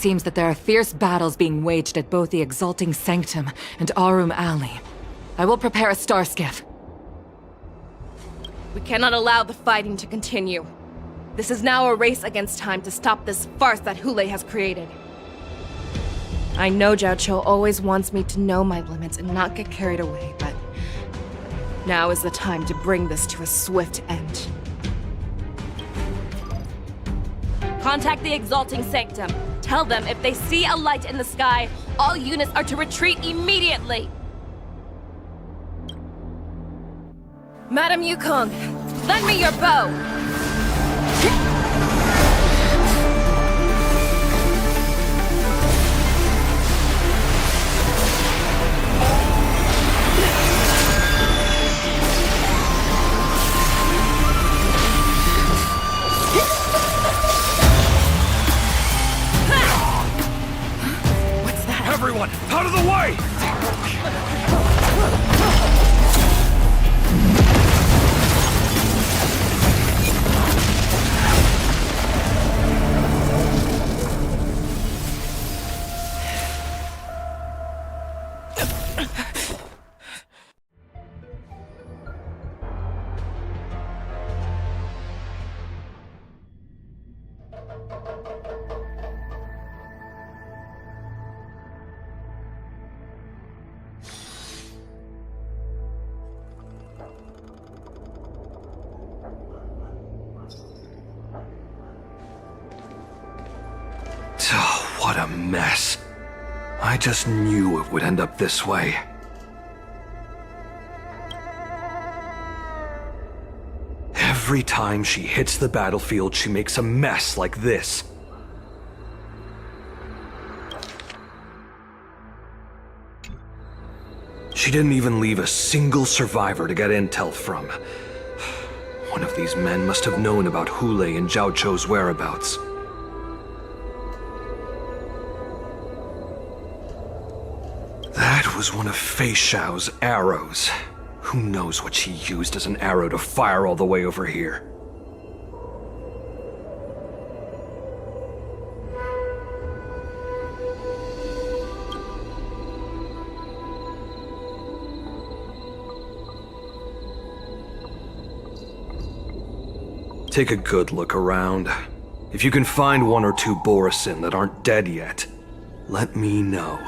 seems that there are fierce battles being waged at both the Exalting Sanctum and Arum Alley. I will prepare a star skiff. We cannot allow the fighting to continue. This is now a race against time to stop this farce that Hule has created. I know Xianzhou always wants me to know my limits and not get carried away, but now is the time to bring this to a swift end. Contact the Exalting Sanctum. Tell them if they see a light in the sky, all units are to retreat immediately. Madam Yukong, lend me your bow! What's that? Everyone, out of the way! Oh, what a mess. I just knew it would end up this way. Every time she hits the battlefield, she makes a mess like this. She didn't even leave a single survivor to get intel from. One of these men must have known about Hule and Xianzhou's whereabouts. That was one of Fei Xiao's arrows. Who knows what she used as an arrow to fire all the way over here? Take a good look around. If you can find one or two Borisin that aren't dead yet, let me know.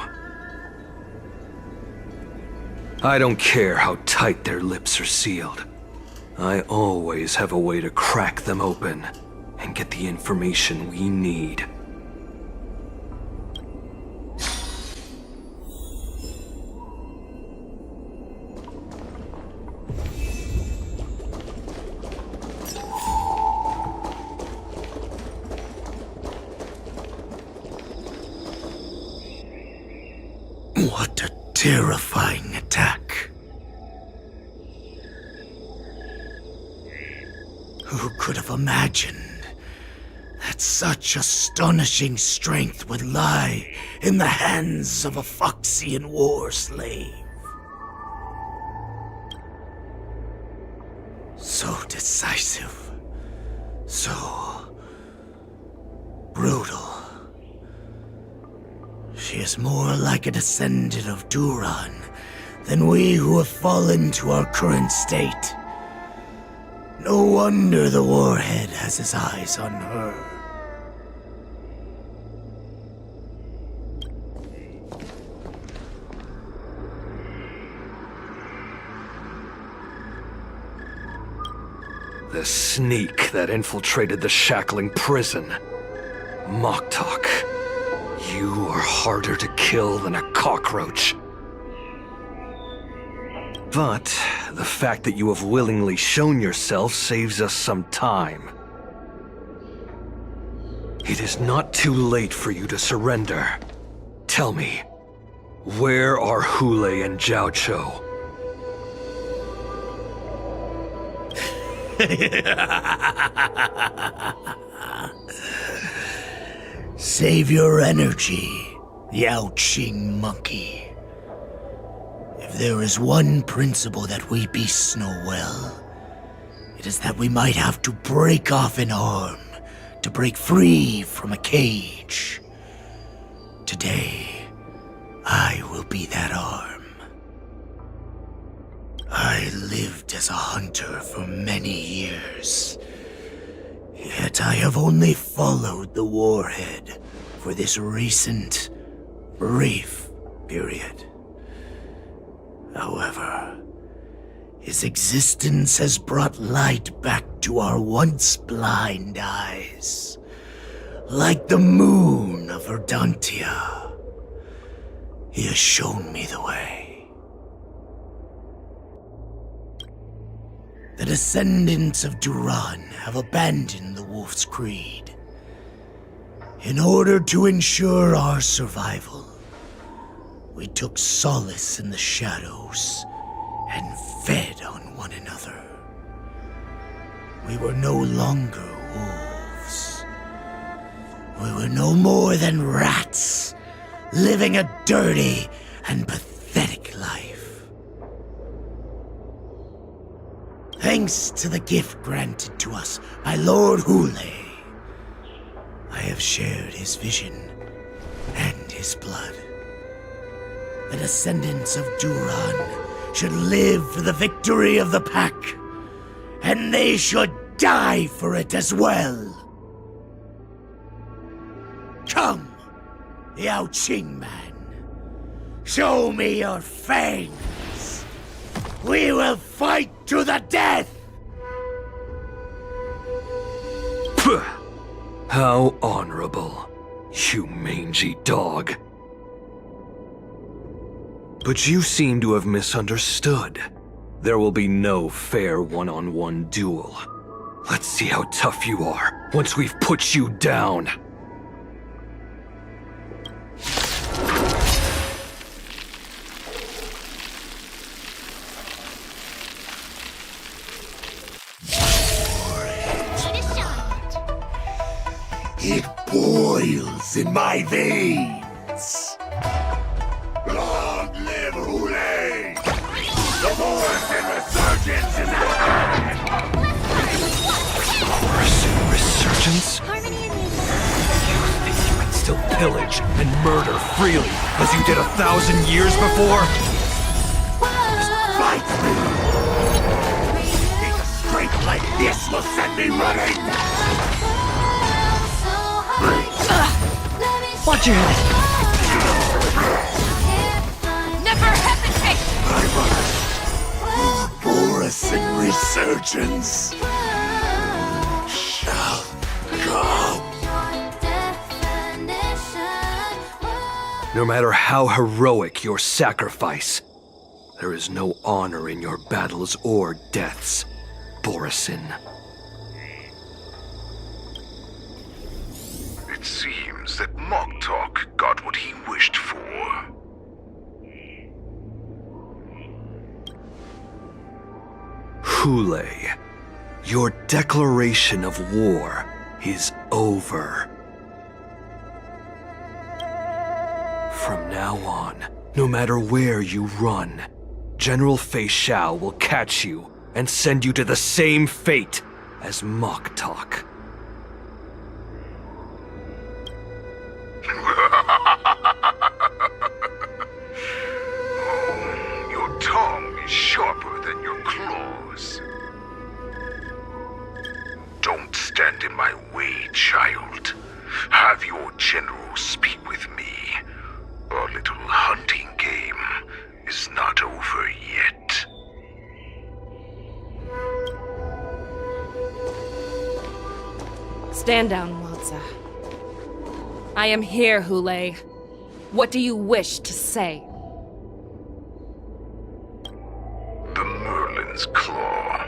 I don't care how tight their lips are sealed. I always have a way to crack them open and get the information we need. What a terrifying attack. Who could have imagined that such astonishing strength would lie in the hands of a Foxian war slave? So decisive, so brutal. She is more like a descendant of Duran than we who have fallen to our current state. No wonder the Warhead has his eyes on her. The sneak that infiltrated the shackling prison. Moktok. You are harder to kill than a cockroach. But the fact that you have willingly shown yourself saves us some time. It is not too late for you to surrender. Tell me, where are Hule and Xianzhou? Save your energy, Yaoqing monkey. If there is one principle that we beasts know well, it is that we might have to break off an arm to break free from a cage. Today, I will be that arm. I lived as a hunter for many years, yet I have only followed the warhead for this recent, brief period. However, his existence has brought light back to our once blind eyes, like the moon of Verdantia. He has shown me the way. The descendants of Duran have abandoned the Wolf's Creed. In order to ensure our survival, we took solace in the shadows and fed on one another. We were no longer wolves. We were no more than rats, living a dirty and pathetic life. Thanks to the gift granted to us by Lord Hule, I have shared his vision and his blood. The descendants of Duran should live for the victory of the pack, and they should die for it as well. Come, Yao Qing man. Show me your fangs. We will fight to the death! Pugh! How honorable, you mangy dog. But you seem to have misunderstood. There will be no fair one-on-one duel. Let's see how tough you are once we've put you down. It boils in my veins. Long live Hule! The Morrison resurgence is at hand! Morrison resurgence? You think you can still pillage and murder freely as you did 1,000 years before? Fight me! A strength like this will set me running! Watch your head. Never hesitate! Morrison resurgence shall come. No matter how heroic your sacrifice, there is no honor in your battles or deaths, Borison. It seems that Moktok got what he wished for. Hule, your declaration of war is over. From now on, no matter where you run, General Fei Xiao will catch you and send you to the same fate as Moktok. Your tongue is sharper than your claws. Don't stand in my way, child. Have your general speak with me. Our little hunting game is not over yet. Stand down, Walza. I am here, Hule. What do you wish to say? The Merlin's Claw.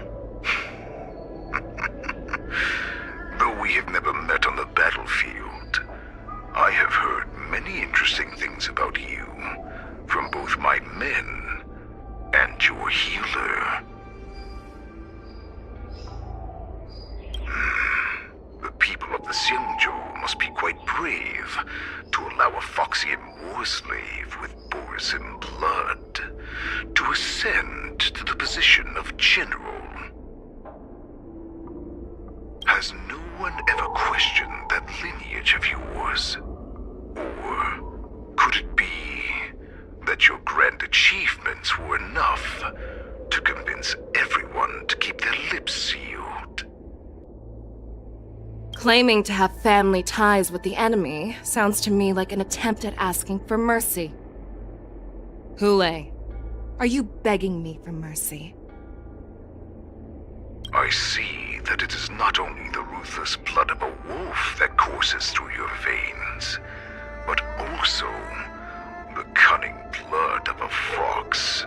Though we have never met on the battlefield, I have heard many interesting things about you from both my men and your healer. The people of the Xianzhou must be quite brave to allow a Foxian war slave with Borrison blood to ascend to the position of general. Has no one ever questioned that lineage of yours? Or that your grand achievements were enough to convince everyone to keep their lips sealed. Claiming to have family ties with the enemy sounds to me like an attempt at asking for mercy. Hule, are you begging me for mercy? I see that it is not only the ruthless blood of a wolf that courses through your veins, but also the cunning blood of a fox.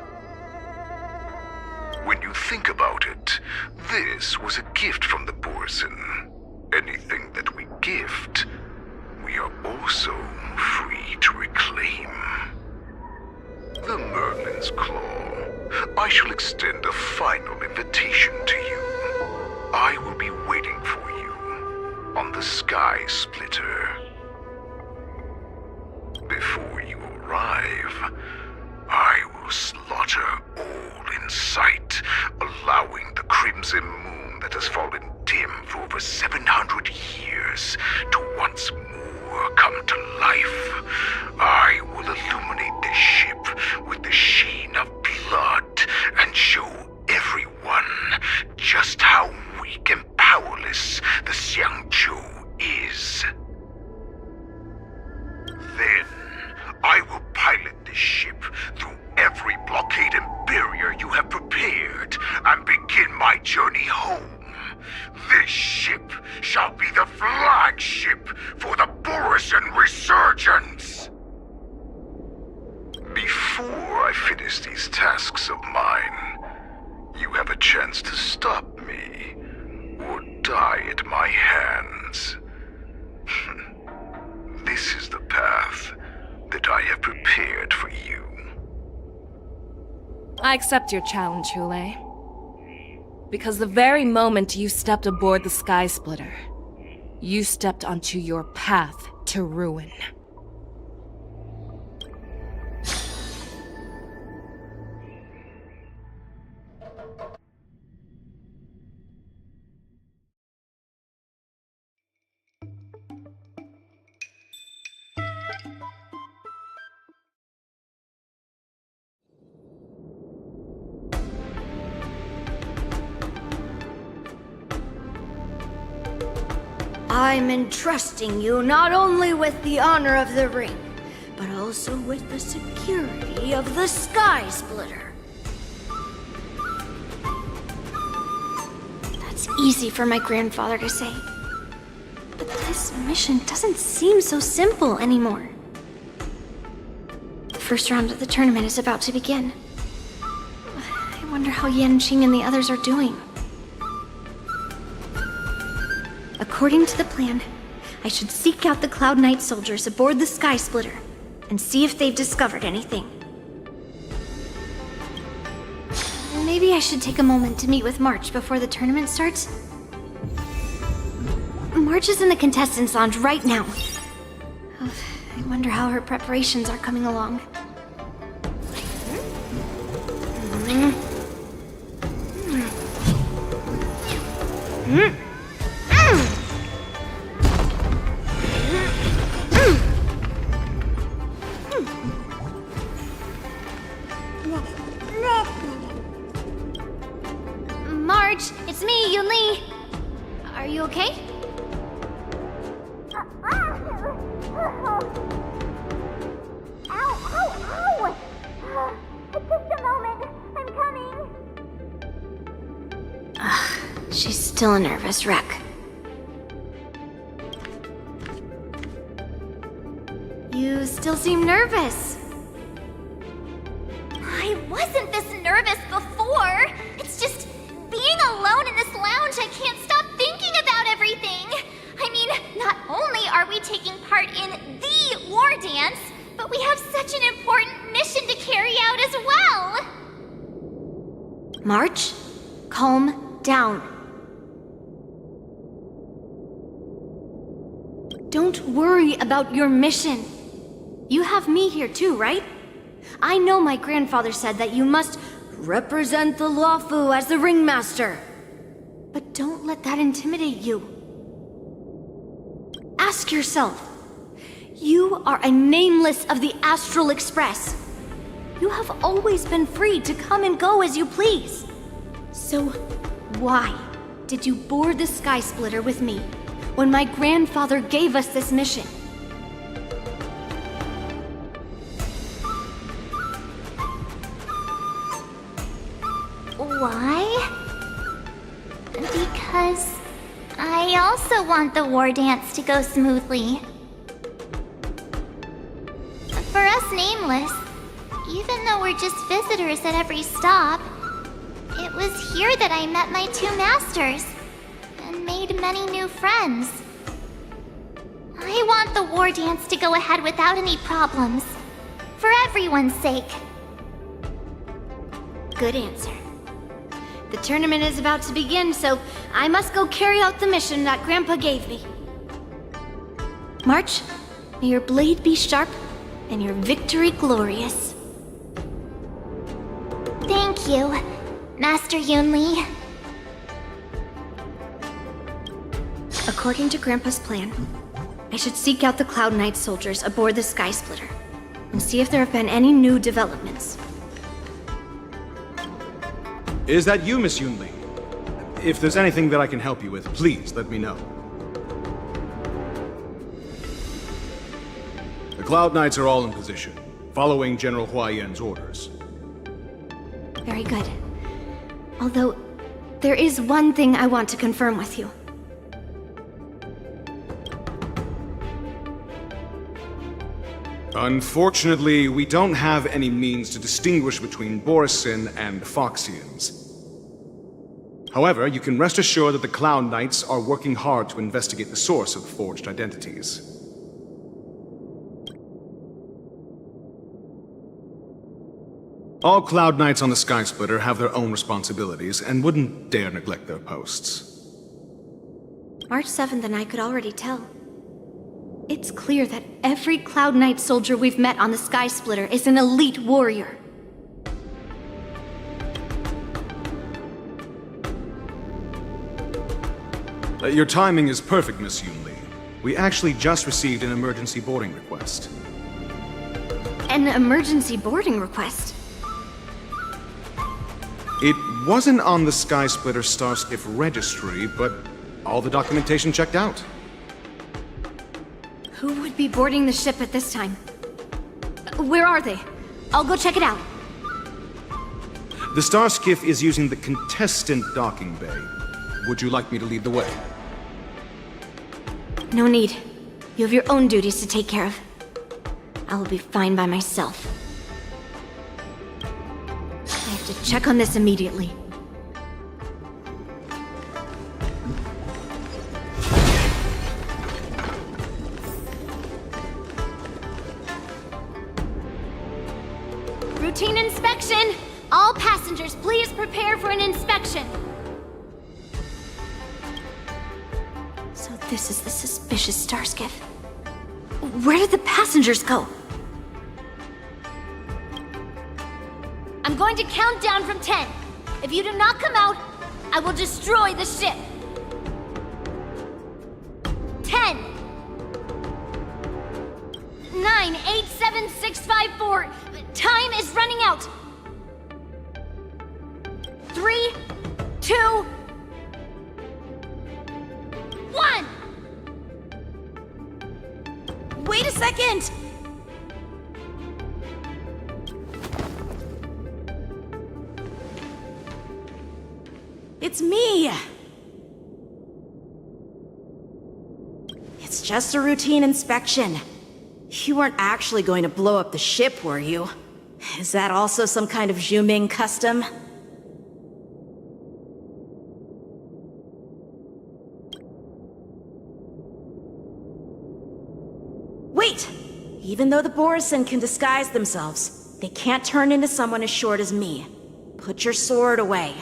When you think about it, this was a gift from the Borson. Anything that we gift, we are also free to reclaim. The Merlin's Claw. I shall extend a final invitation to you. I will be waiting for you on the Sky Splitter. Before you arrive, I will slaughter all in sight, allowing the crimson moon that has fallen dim for over 700 years to once more come to life. I will illuminate this ship with the sheen of blood and show everyone just how weak and powerless the Xianzhou is. Then, I will pilot this ship through every blockade and barrier you have prepared and begin my journey home. This ship shall be the flagship for the Borison Resurgence! Before I finish these tasks of mine, you have a chance to stop me, or die at my hands. This is the path that I have prepared for you. I accept your challenge, Hule. Because the very moment you stepped aboard the Sky Splitter, you stepped onto your path to ruin. I'm entrusting you not only with the honor of the ring, but also with the security of the Sky Splitter. That's easy for my grandfather to say. But this mission doesn't seem so simple anymore. The first round of the tournament is about to begin. I wonder how Yanqing and the others are doing. According to the plan, I should seek out the Cloud Knight soldiers aboard the Sky Splitter and see if they've discovered anything. Maybe I should take a moment to meet with March before the tournament starts. March is in the contestants' lounge right now. I wonder how her preparations are coming along. March, it's me, Yunli. Are you okay? Ow! Just a moment. I'm coming. She's still a nervous wreck. You still seem nervous. I wasn't this nervous before. It's just being alone in this lounge, I can't stop thinking about everything. I mean, not only are we taking part in the war dance, but we have such an important mission to carry out as well. March, calm down. Don't worry about your mission. You have me here too, right? I know my grandfather said that you must represent the Luofu as the ringmaster. But don't let that intimidate you. Ask yourself, you are a nameless of the Astral Express. You have always been free to come and go as you please. So, why did you board the Sky Splitter with me when my grandfather gave us this mission? Why? Because I also want the war dance to go smoothly. For us Nameless, even though we're just visitors at every stop, it was here that I met my two masters and made many new friends. I want the war dance to go ahead without any problems, for everyone's sake. Good answer. The tournament is about to begin, so I must go carry out the mission that Grandpa gave me. March, may your blade be sharp and your victory glorious. Thank you, Master Yunli. According to Grandpa's plan, I should seek out the Cloud Knight soldiers aboard the Sky Splitter and see if there have been any new developments. Is that you, Miss Yunli? If there's anything that I can help you with, please let me know. The Cloud Knights are all in position, following General Huaiyan's orders. Very good. Although, there is one thing I want to confirm with you. Unfortunately, we don't have any means to distinguish between Borisin and Foxians. However, you can rest assured that the Cloud Knights are working hard to investigate the source of the forged identities. All Cloud Knights on the Sky Splitter have their own responsibilities and wouldn't dare neglect their posts. March 7th and I could already tell. It's clear that every Cloud Knight soldier we've met on the Sky Splitter is an elite warrior. Your timing is perfect, Miss Yunli. We actually just received an emergency boarding request. An emergency boarding request? It wasn't on the Sky Splitter Starskiff registry, but all the documentation checked out. Who would be boarding the ship at this time? Where are they? I'll go check it out. The Starskiff is using the contestant docking bay. Would you like me to lead the way? No need. You have your own duties to take care of. I will be fine by myself. I have to check on this immediately. Routine inspection! All passengers, please prepare for an inspection! So this is the suspicious Starskiff. Where did the passengers go? I'm going to count down from 10. If you do not come out, I will destroy the ship. 10, 9, 8, 7, 6, 5, 4. Time is running out. 3, 2, 1. Wait a second. It's me! It's just a routine inspection. You weren't actually going to blow up the ship, were you? Is that also some kind of Zhuming custom? Wait! Even though the Borisin can disguise themselves, they can't turn into someone as short as me. Put your sword away.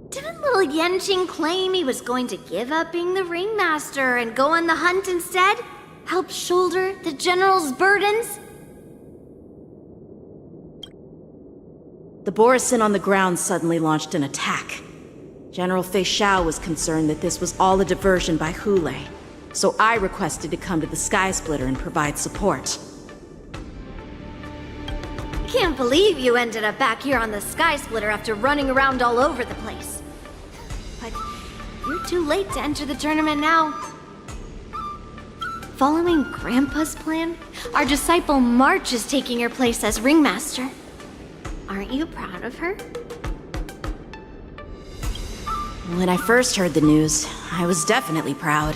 Didn't little Yanqing claim he was going to give up being the ringmaster and go on the hunt instead? Help shoulder the general's burdens? The Borisin on the ground suddenly launched an attack. General Fei Xiao was concerned that this was all a diversion by Hulei, so I requested to come to the Sky Splitter and provide support. Can't believe you ended up back here on the Sky Splitter after running around all over the place. But you're too late to enter the tournament now. Following Grandpa's plan, our disciple March is taking your place as ringmaster. Aren't you proud of her? When I first heard the news, I was definitely proud.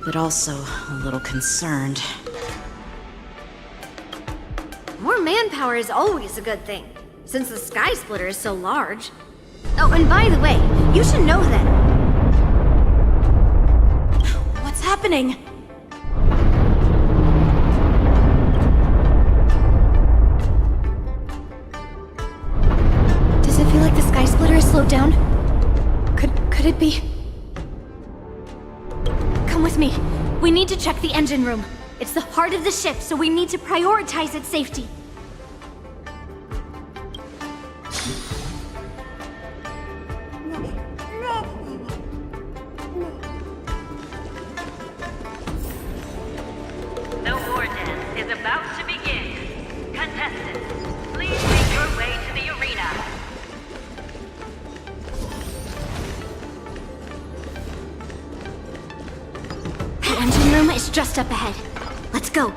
But also a little concerned. More manpower is always a good thing, since the Sky Splitter is so large. Oh, and by the way, you should know that... What's happening? Does it feel like the Sky Splitter is slowed down? Could it be? Come with me. We need to check the engine room. It's the heart of the ship, so we need to prioritize its safety. The war dance is about to begin. Contestants, please make your way to the arena. The engine room is just up ahead. Let's go.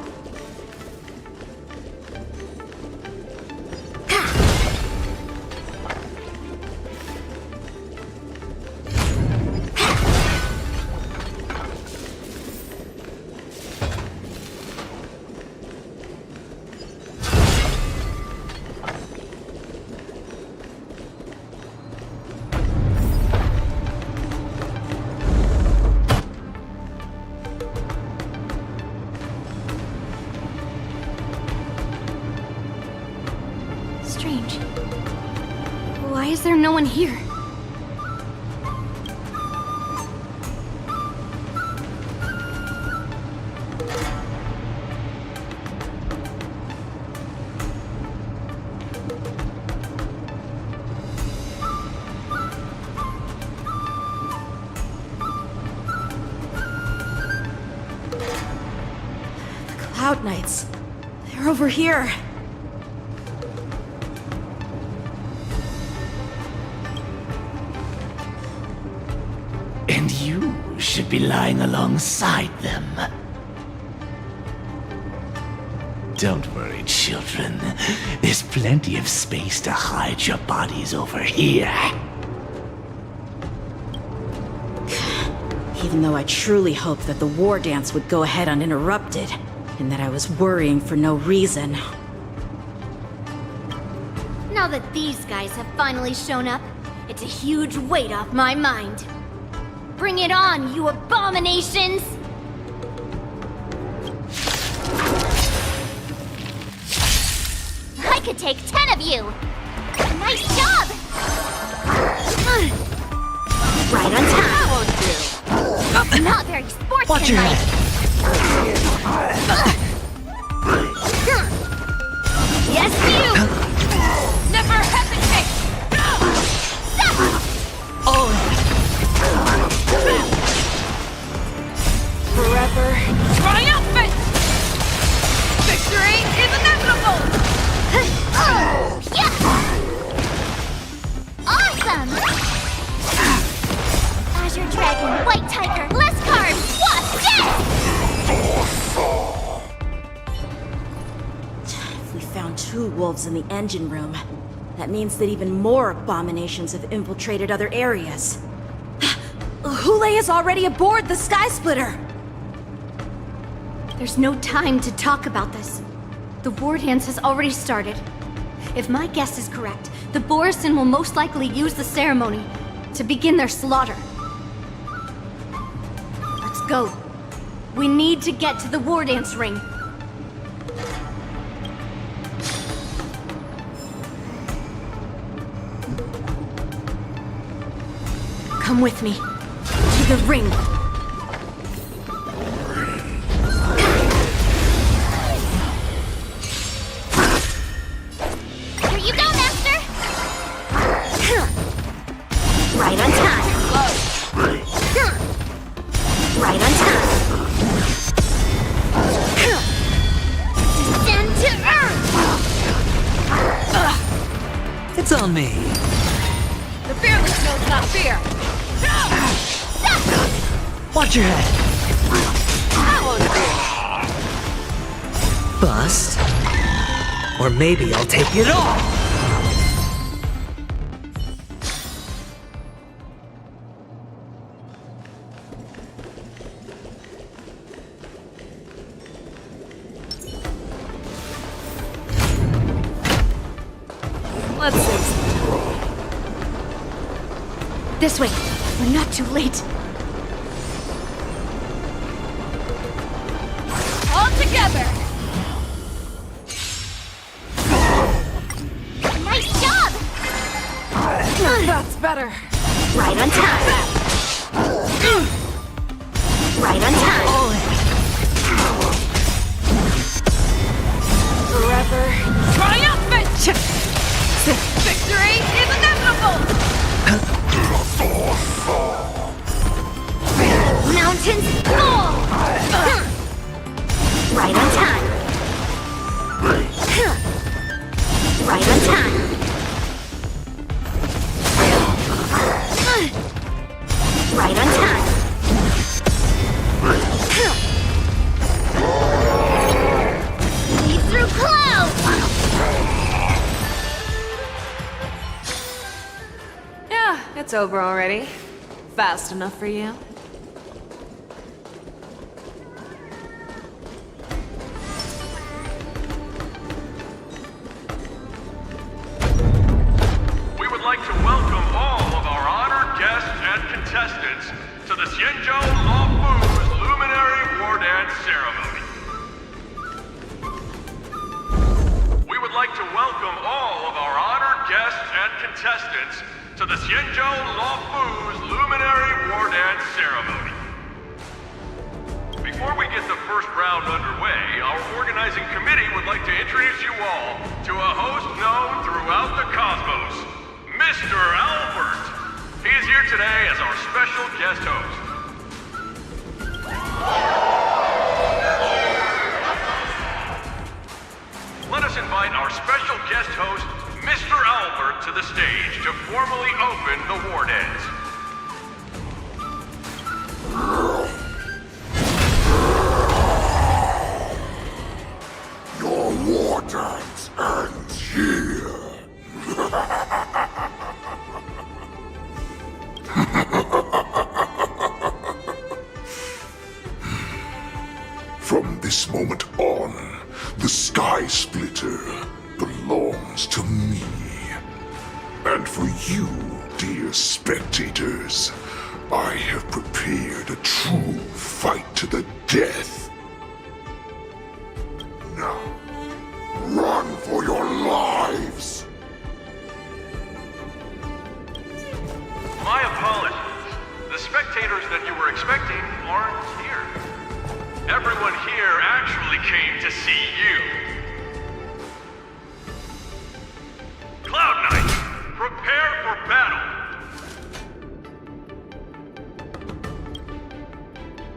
Strange. Why is there no one here? The Cloud Knights. They're over here. And you should be lying alongside them. Don't worry, children. There's plenty of space to hide your bodies over here. Even though I truly hoped that the war dance would go ahead uninterrupted, and that I was worrying for no reason. Now that these guys have finally shown up, it's a huge weight off my mind. Bring it on, you abominations! I could take 10 of you! Nice job! Right on time! Not very sportsmanlike! Yes, you! Never hesitate! Forever triumphant! Victory is inevitable! Yeah! Awesome! Azure Dragon, White Tiger, less carbs, Wasp, yes! If we found 2 wolves in the engine room, that means that even more abominations have infiltrated other areas. Hule is already aboard the Sky Splitter! There's no time to talk about this. The war dance has already started. If my guess is correct, the Borisin will most likely use the ceremony to begin their slaughter. Let's go. We need to get to the war dance ring. Come with me. To the ring. Here you go, Master! Right on time. Right on time. Descend to Earth! Dance on me! The fearless knows not fear! Watch your head! Bust. Or maybe I'll take it all! Let's see. This way. We're not too late. All together! Nice job! That's better. Right on time. Right on time. Forever triumphant! Victory is inevitable! Mountains fall! Right on time. Right on time. Right on time. Lead through clouds! Yeah, it's over already. Fast enough for you? We would like to welcome all of our honored guests and contestants to the Xianzhou Luofu's Luminary War Dance Ceremony. We would like to welcome all of our honored guests and contestants to the Xianzhou Luofu's Luminary War Dance Ceremony. Before we get the first round underway, our organizing committee would like to introduce you all to a host known throughout the cosmos, Mr. Albert. He is here today as our special guest host. Let us invite our special guest host, Mr. Albert, to the stage to formally open the war dance. Your war dance ends here. From this moment on, the Sky Splitter belongs to me. And for you, dear spectators, I have prepared a true fight to the death. Now, run for your lives! My apologies. The spectators that you were expecting aren't here. Everyone here actually came to see you. Cloud Knight, prepare for battle!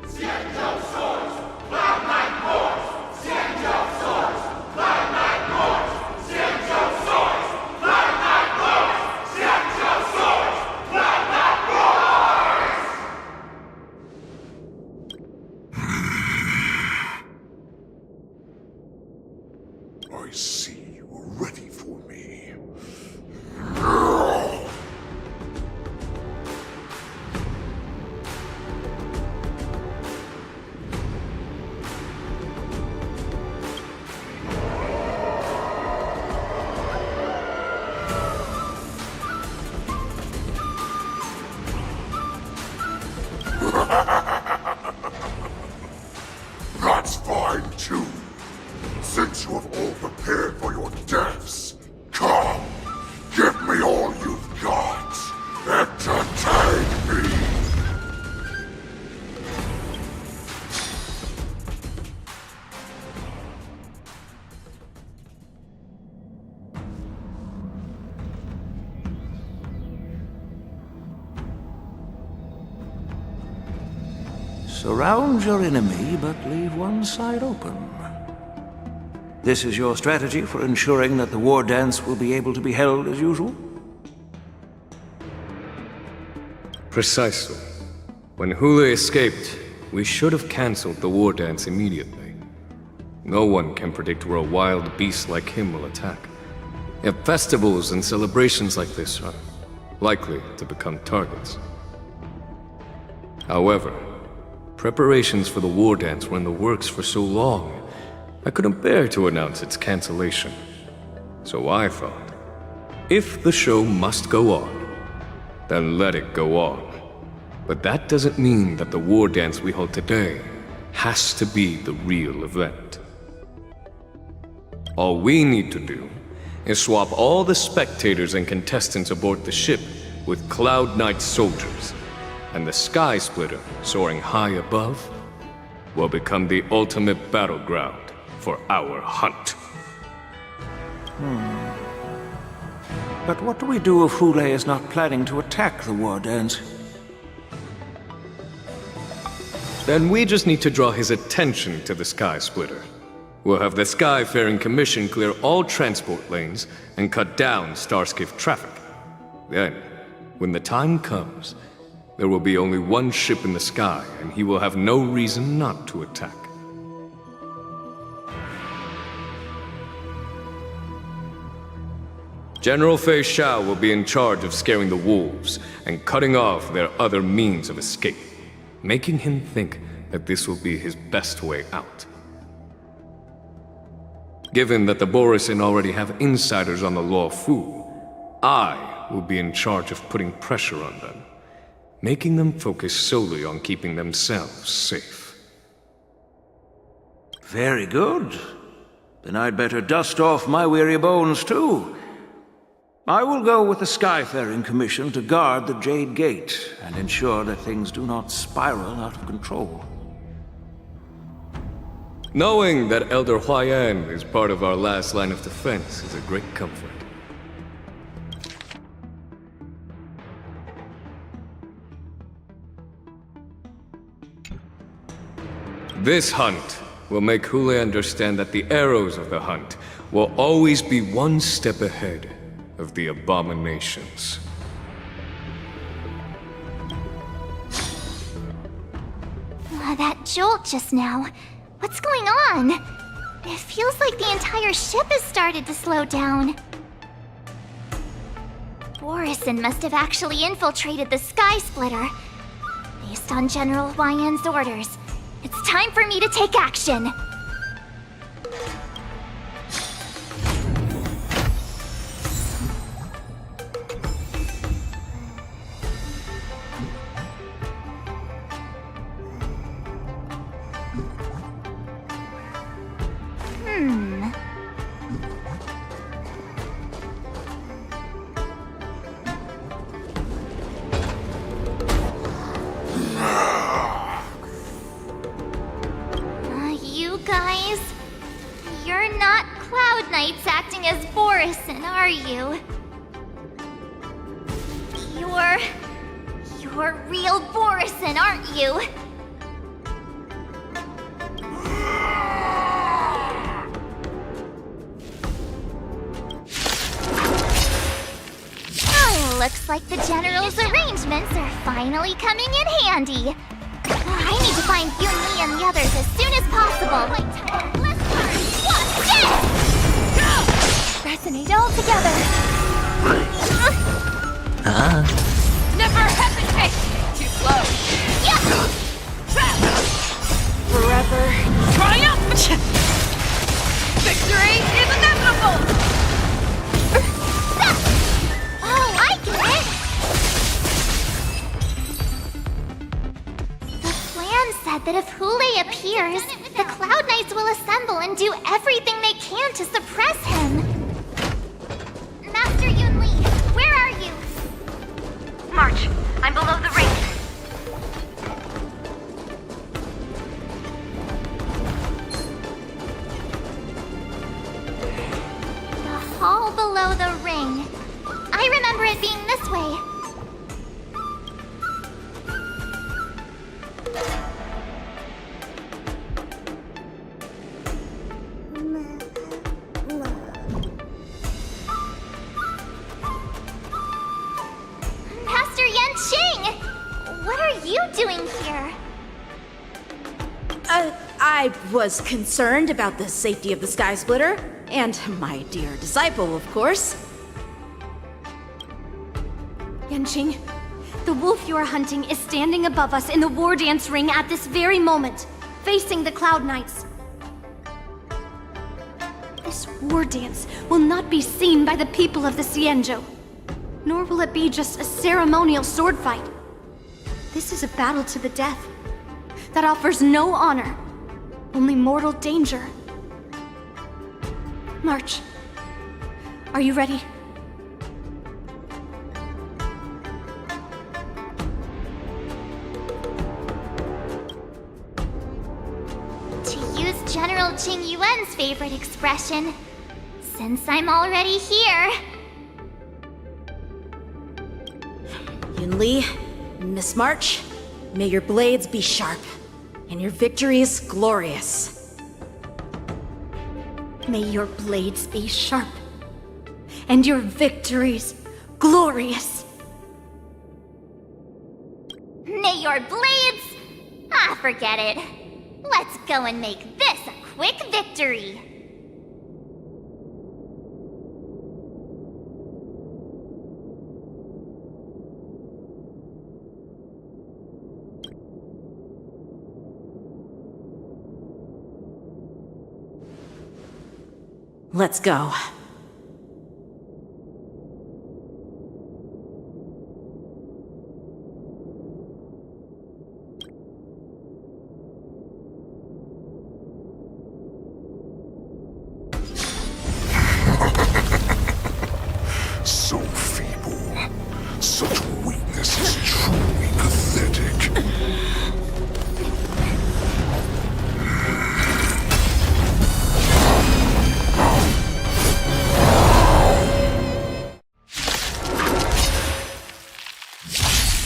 Xianzhou swords! Cloud Knight horse! Xianzhou swords! Cloud Knight horse! Xianzhou swords! Cloud Knight horse! Xianzhou swords! Cloud Knight horse! I see you are ready for me. That's fine too. Since you have all prepared for your deaths, come, give me all you've got. Entertain me. Surround your enemy, but leave one side open. This is your strategy for ensuring that the war dance will be able to be held as usual? Precisely. When Hule escaped, we should have cancelled the war dance immediately. No one can predict where a wild beast like him will attack. Yet festivals and celebrations like this are likely to become targets. However, preparations for the war dance were in the works for so long, I couldn't bear to announce its cancellation. So I thought, if the show must go on, then let it go on. But that doesn't mean that the war dance we hold today has to be the real event. All we need to do is swap all the spectators and contestants aboard the ship with Cloud Knight soldiers, and the Sky Splitter, soaring high above, will become the ultimate battleground for our hunt. But what do we do if Hule is not planning to attack the war dance? Then we just need to draw his attention to the Sky Splitter. We'll have the Skyfaring Commission clear all transport lanes and cut down Starskiff traffic. Then, when the time comes, there will be only one ship in the sky, and he will have no reason not to attack. General Fei Xiao will be in charge of scaring the wolves and cutting off their other means of escape, making him think that this will be his best way out. Given that the Borisin already have insiders on the Luofu, I will be in charge of putting pressure on them, making them focus solely on keeping themselves safe. Very good. Then I'd better dust off my weary bones too. I will go with the Skyfaring Commission to guard the Jade Gate and ensure that things do not spiral out of control. Knowing that Elder Huayan is part of our last line of defense is a great comfort. This hunt will make Hule understand that the arrows of the hunt will always be one step ahead of the abominations. That jolt just now. What's going on? It feels like the entire ship has started to slow down. Borisin must have actually infiltrated the Sky Splitter. Based on General Huayan's orders, it's time for me to take action. You guys, you're not Cloud Knights acting as Borisin, are you? You're real Borisin, aren't you? Looks like the General's arrangements are finally coming in handy. I need to find Yunli and the others as soon as possible. Let's watch this! Resonate all together. Never hesitate! Too slow. Forever triumph! Victory is inevitable! Oh, I get it! The plan said that if Hule appears, the Cloud Knights will assemble and do everything they can to suppress him. Master Yunli, where are you? March. I'm below the ring. The hall below the ring. I remember it being this way. doing here? I was concerned about the safety of the Sky Splitter, and my dear disciple, of course. Yanqing, the wolf you are hunting is standing above us in the war dance ring at this very moment, facing the Cloud Knights. This war dance will not be seen by the people of the Xianzhou, nor will it be just a ceremonial sword fight. This is a battle to the death that offers no honor, only mortal danger. March. Are you ready? To use General Jing Yuan's favorite expression, since I'm already here. Yunli, Miss March, may your blades be sharp, and your victories glorious. May your blades be sharp, and your victories glorious. May your blades... Ah, forget it. Let's go and make this a quick victory. Let's go. So feeble. Such weakness is truly pathetic.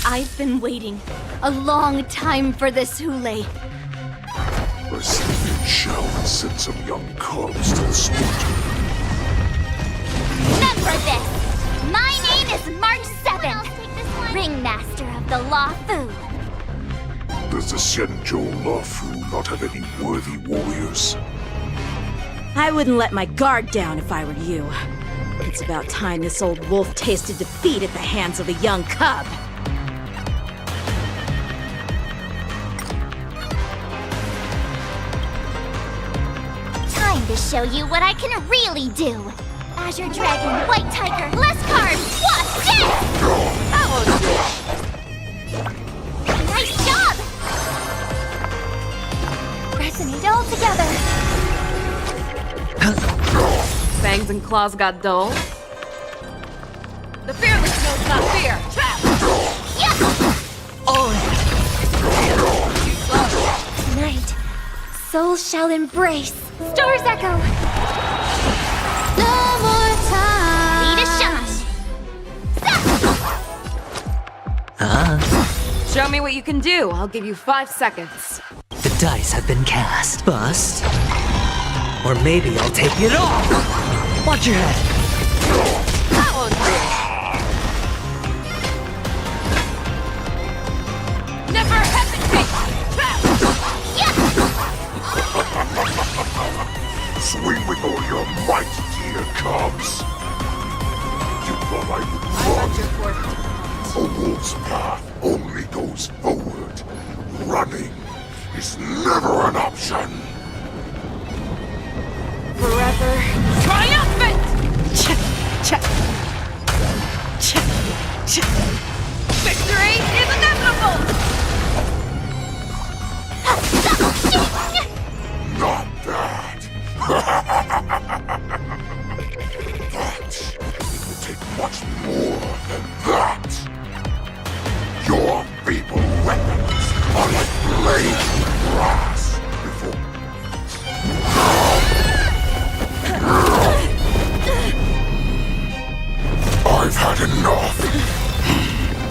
I've been waiting a long time for this, Hule. I sleep shall and send some young cubs to the slaughter. Remember this! My name is March 7th, Ringmaster of the Luofu. Does the Xianzhou Luofu not have any worthy warriors? I wouldn't let my guard down if I were you. It's about time this old wolf tasted defeat at the hands of a young cub. Time to show you what I can really do. Azure Dragon, White Tiger, Lescar, Wasp, Death! That was good. Nice job! Resonate all together. Fangs and claws got dull. The fearless knows not fear. Trap! Tonight, souls shall embrace. Stars echo. No more time. Need a shot. Show me what you can do. I'll give you 5 seconds. The dice have been cast. Bust. Or maybe I'll take it all. Watch your head. That one's weird. Never hesitate. Trap! Swing with all your might, dear cubs. You thought I would run? A wolf's path only goes forward. Running is never an option. Forever triumphant! Victory is inevitable! Not that. That will take much more than that. Your feeble weapons are like blades of grass before... I've had enough.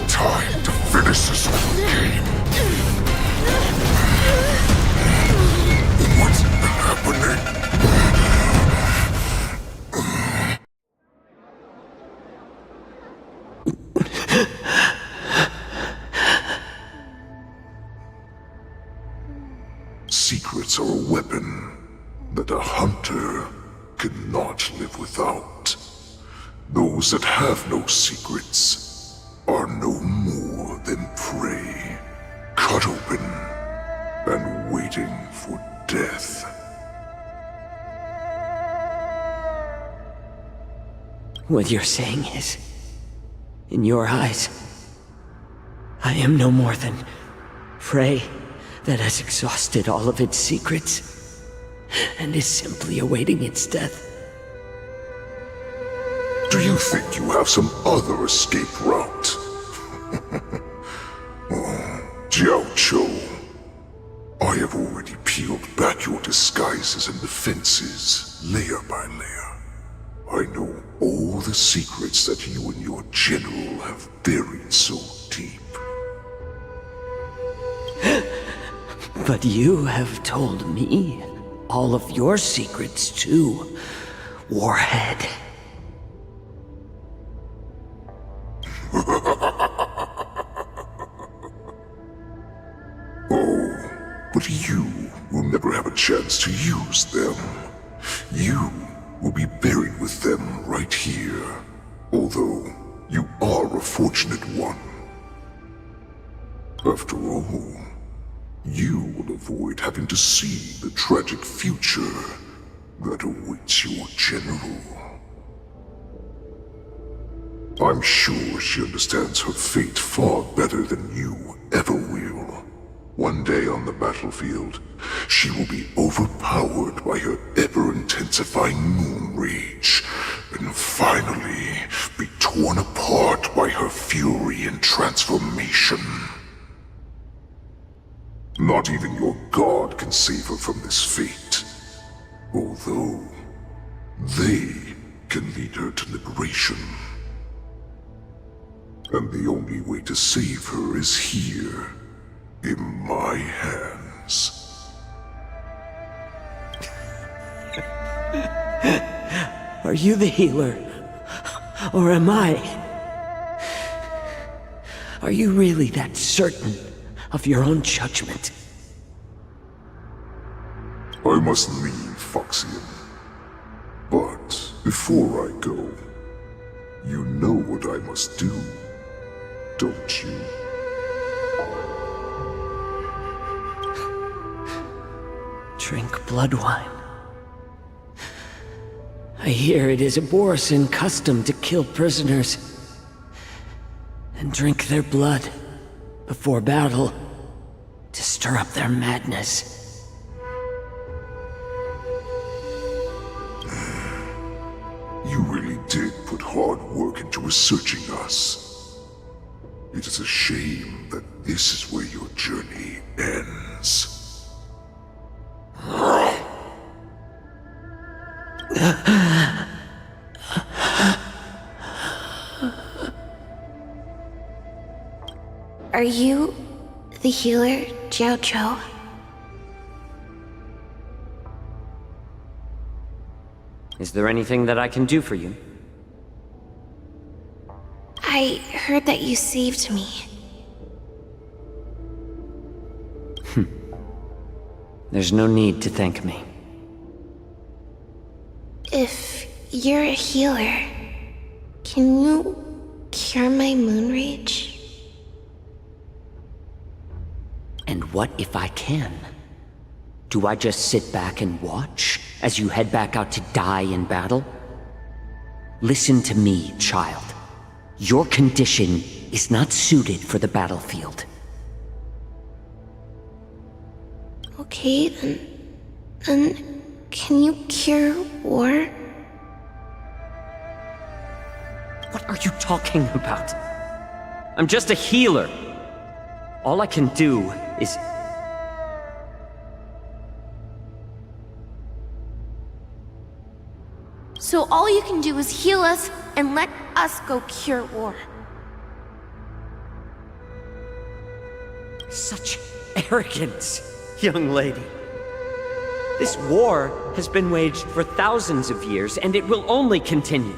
Time to finish this game. What's happening? cannot live without. Those that have no secrets are no more than prey, cut open and waiting for death. What you're saying is, in your eyes, I am no more than prey that has exhausted all of its secrets and is simply awaiting its death. Do you think you have some other escape route? Xianzhou, I have already peeled back your disguises and defenses, layer by layer. I know all the secrets that you and your general have buried so deep. But you have told me all of your secrets too, Warhead. Oh, but you will never have a chance to use them. You will be buried with them right here, although you are a fortunate one. After all, you will avoid having to see the tragic future that awaits your general. I'm sure she understands her fate far better than you ever will. One day on the battlefield, she will be overpowered by her ever-intensifying moon rage, and finally be torn apart by her fury and transformation. Not even your god can save her from this fate, although they can lead her to liberation. And the only way to save her is here, in my hands. Are you the healer? Or am I? Are you really that certain of your own judgment? I must leave, Foxian. But before I go, you know what I must do, don't you? Drink blood wine. I hear it is a Borisin custom to kill prisoners and drink their blood before battle to stir up their madness. You really did put hard work into researching us. It is a shame that this is where your journey ends. Are you the healer, Xianzhou? Is there anything that I can do for you? I heard that you saved me. There's no need to thank me. If you're a healer, can you cure my moon rage? And what if I can? Do I just sit back and watch as you head back out to die in battle? Listen to me, child. Your condition is not suited for the battlefield. Okay, then can you cure war? What are you talking about? I'm just a healer. All I can do is... So all you can do is heal us and let us go cure war. Such arrogance, young lady. This war has been waged for thousands of years, and it will only continue.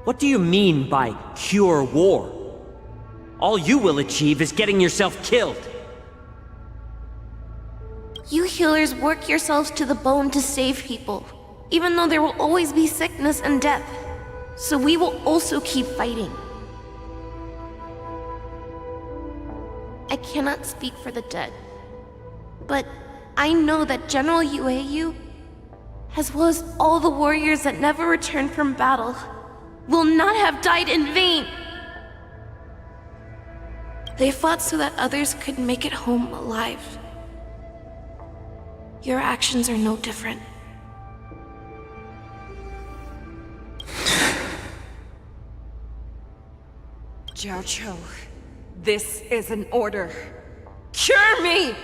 What do you mean by cure war? All you will achieve is getting yourself killed. You healers work yourselves to the bone to save people. even though there will always be sickness and death. So we will also keep fighting. I cannot speak for the dead, but I know that General Yueyu, as well as all the warriors that never returned from battle, will not have died in vain. They fought so that others could make it home alive. Your actions are no different. Xianzhou, this is an order. Cure me!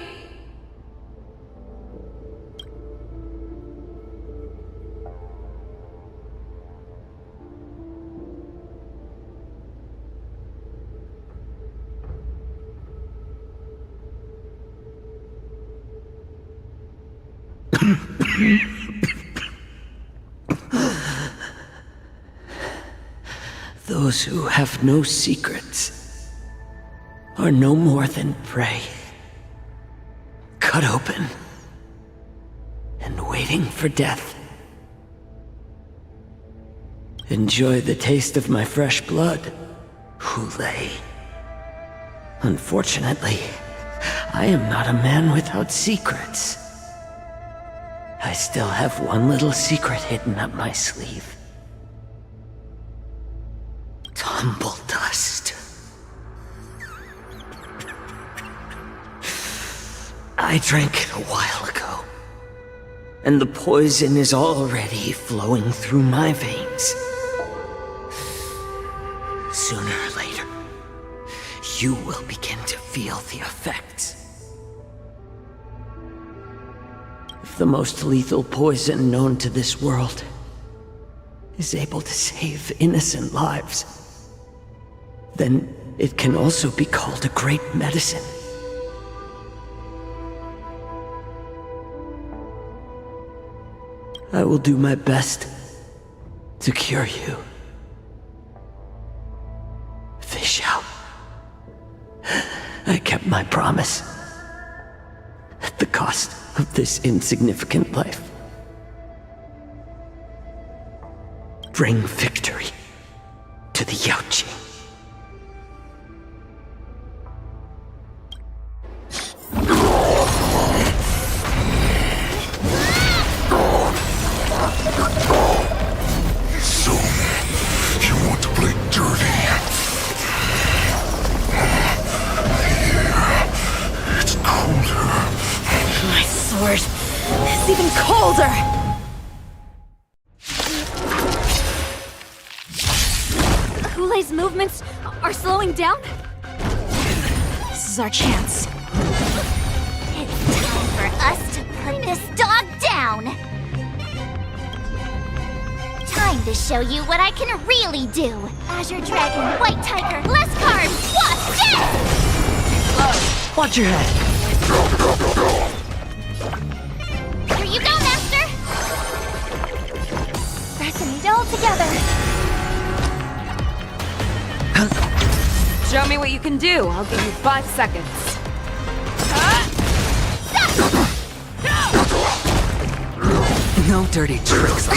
Those who have no secrets are no more than prey, cut open and waiting for death. Enjoy the taste of my fresh blood, Hulei. Unfortunately, I am not a man without secrets. I still have one little secret hidden up my sleeve. Tumble dust. I drank it a while ago, and the poison is already flowing through my veins. Sooner or later, you will begin to feel the effects. If the most lethal poison known to this world is able to save innocent lives, then it can also be called a great medicine. I will do my best to cure you. Fish out. I kept my promise at the cost of this insignificant life. Bring victory to the Yaoqing. So, you want to play dirty? Yeah, it's colder. My sword is even colder! Hulei's movements are slowing down? This is our chance. It's time for us to put this dog down! Time to show you what I can really do! Azure Dragon, White Tiger, less carbs, wasp, death! Watch your head! Here you go, Master! Resonate all together! Show me what you can do. I'll give you 5 seconds. No dirty tricks.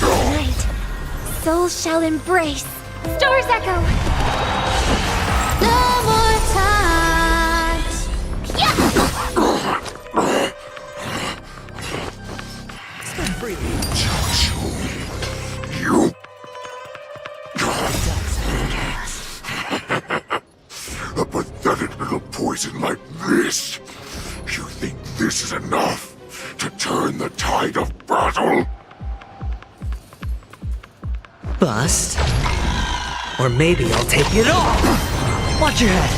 Tonight, souls shall embrace. Stars echo! No more times! Stop breathing. You. A pathetic little poison like this. You think this is enough to turn the tide of battle? Bust. Or maybe I'll take it all. Watch your head.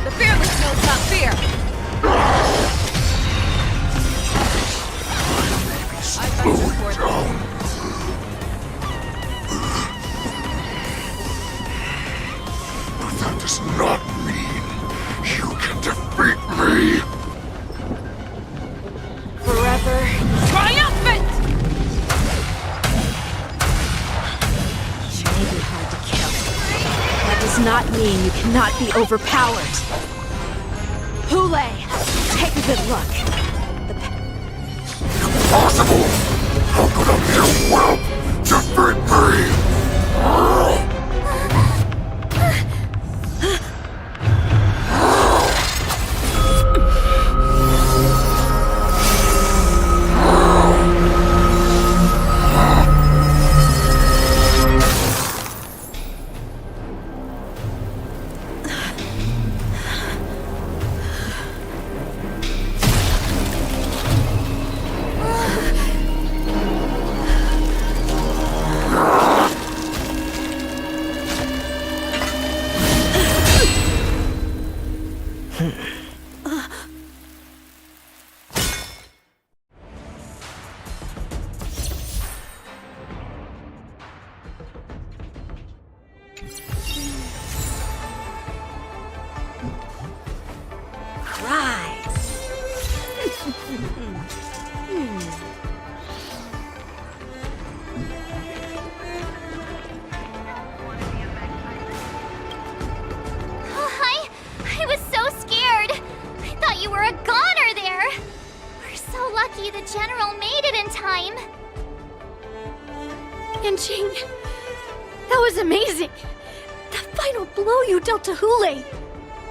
The fearless knows not fear. Slow it down. But that does not mean you can defeat me. Forever triumphant! You may be hard to kill. That does not mean you can cannot be overpowered. Hule, take a good look. Impossible! How could a mere whelp defeat me? I was so scared. I thought you were a goner there. We're so lucky the General made it in time. Yanqing, that was amazing. The final blow you dealt to Hule.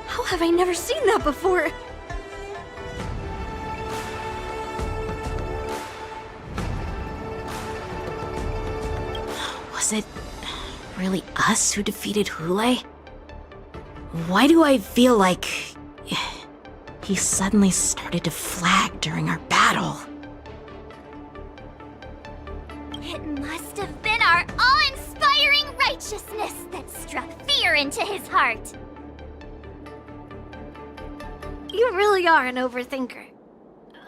How have I never seen that before? Was it really us who defeated Hule? Why do I feel like he suddenly started to flag during our battle? It must have been our awe-inspiring righteousness that struck fear into his heart. You really are an overthinker.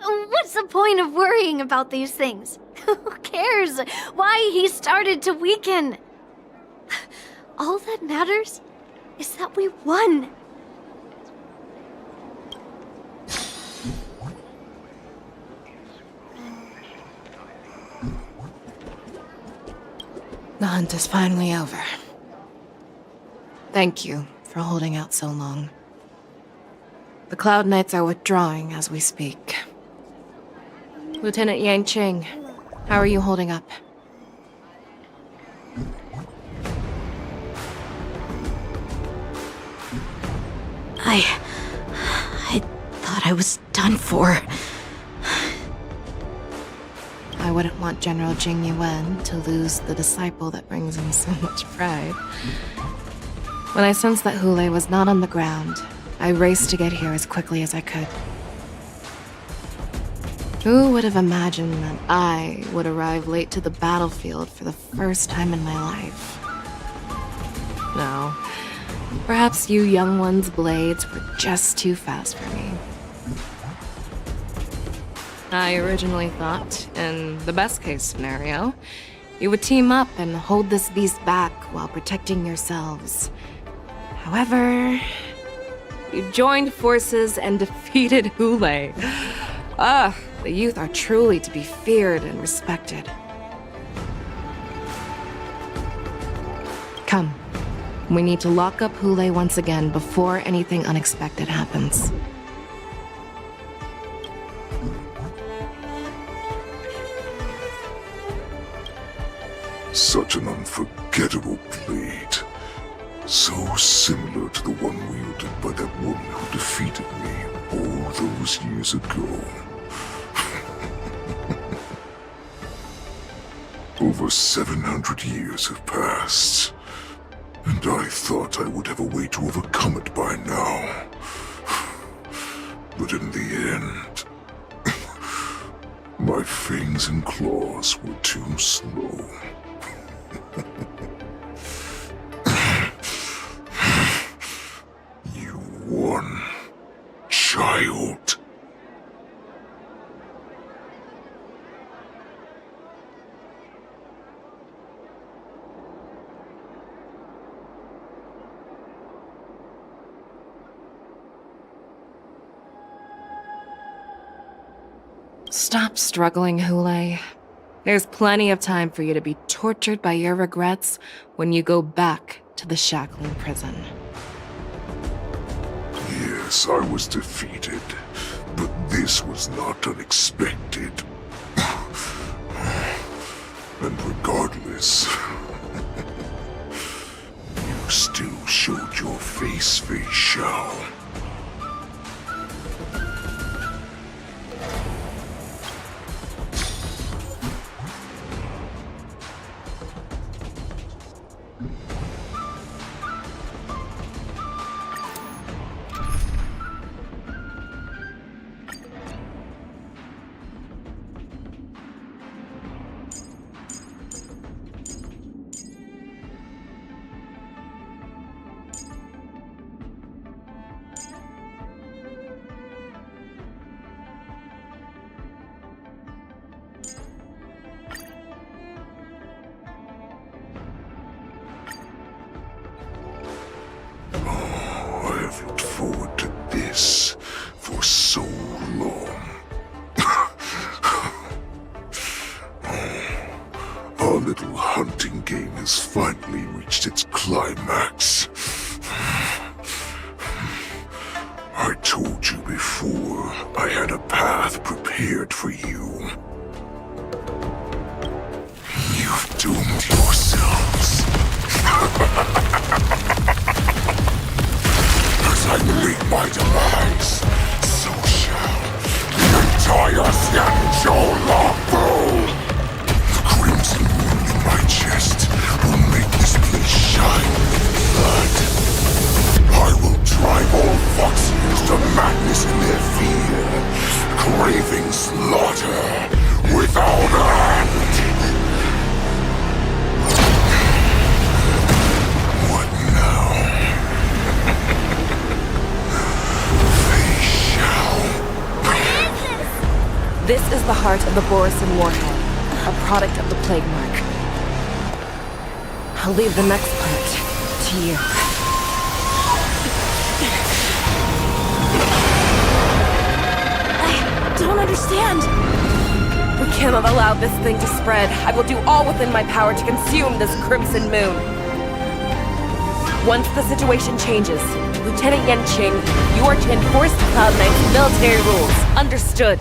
What's the point of worrying about these things? Who cares why he started to weaken? All that matters is that we won. The hunt is finally over. Thank you for holding out so long. The Cloud Knights are withdrawing as we speak. Lieutenant Yanqing, how are you holding up? I thought I was done for. I wouldn't want General Jing Yuan to lose the disciple that brings him so much pride. When I sensed that Hule was not on the ground, I raced to get here as quickly as I could. Who would have imagined that I would arrive late to the battlefield for the first time in my life? No. Perhaps you young ones' blades were just too fast for me. I originally thought, in the best-case scenario, you would team up and hold this beast back while protecting yourselves. However, you joined forces and defeated Hule. The youth are truly to be feared and respected. Come. We need to lock up Hule once again before anything unexpected happens. Such an unforgettable blade. So similar to the one wielded by that woman who defeated me all those years ago. Over 700 years have passed, and I thought I would have a way to overcome it by now. But in the end, my fangs and claws were too slow. You won, child. Stop struggling, Hule. There's plenty of time for you to be tortured by your regrets when you go back to the shackling prison. Yes, I was defeated, but this was not unexpected. And regardless, you still showed your face, Fei Xiao. I have looked forward to this for so long. Our little hunting game has finally reached its climax. I told you before, I had a path prepared for you. You've doomed yourselves. As I meet my demise, so shall the entire Xianzhou Luofu. The crimson wound in my chest will make this place shine with blood. I will drive all Foxians to madness in their fear, craving slaughter without end. What now? This is the heart of the Borisin Warhead, a product of the Plague Mark. I'll leave the next part to you. I don't understand. We cannot allow this thing to spread. I will do all within my power to consume this Crimson Moon. Once the situation changes, Lieutenant Yanqing, you are to enforce the Cloud Knight's military rules. Understood.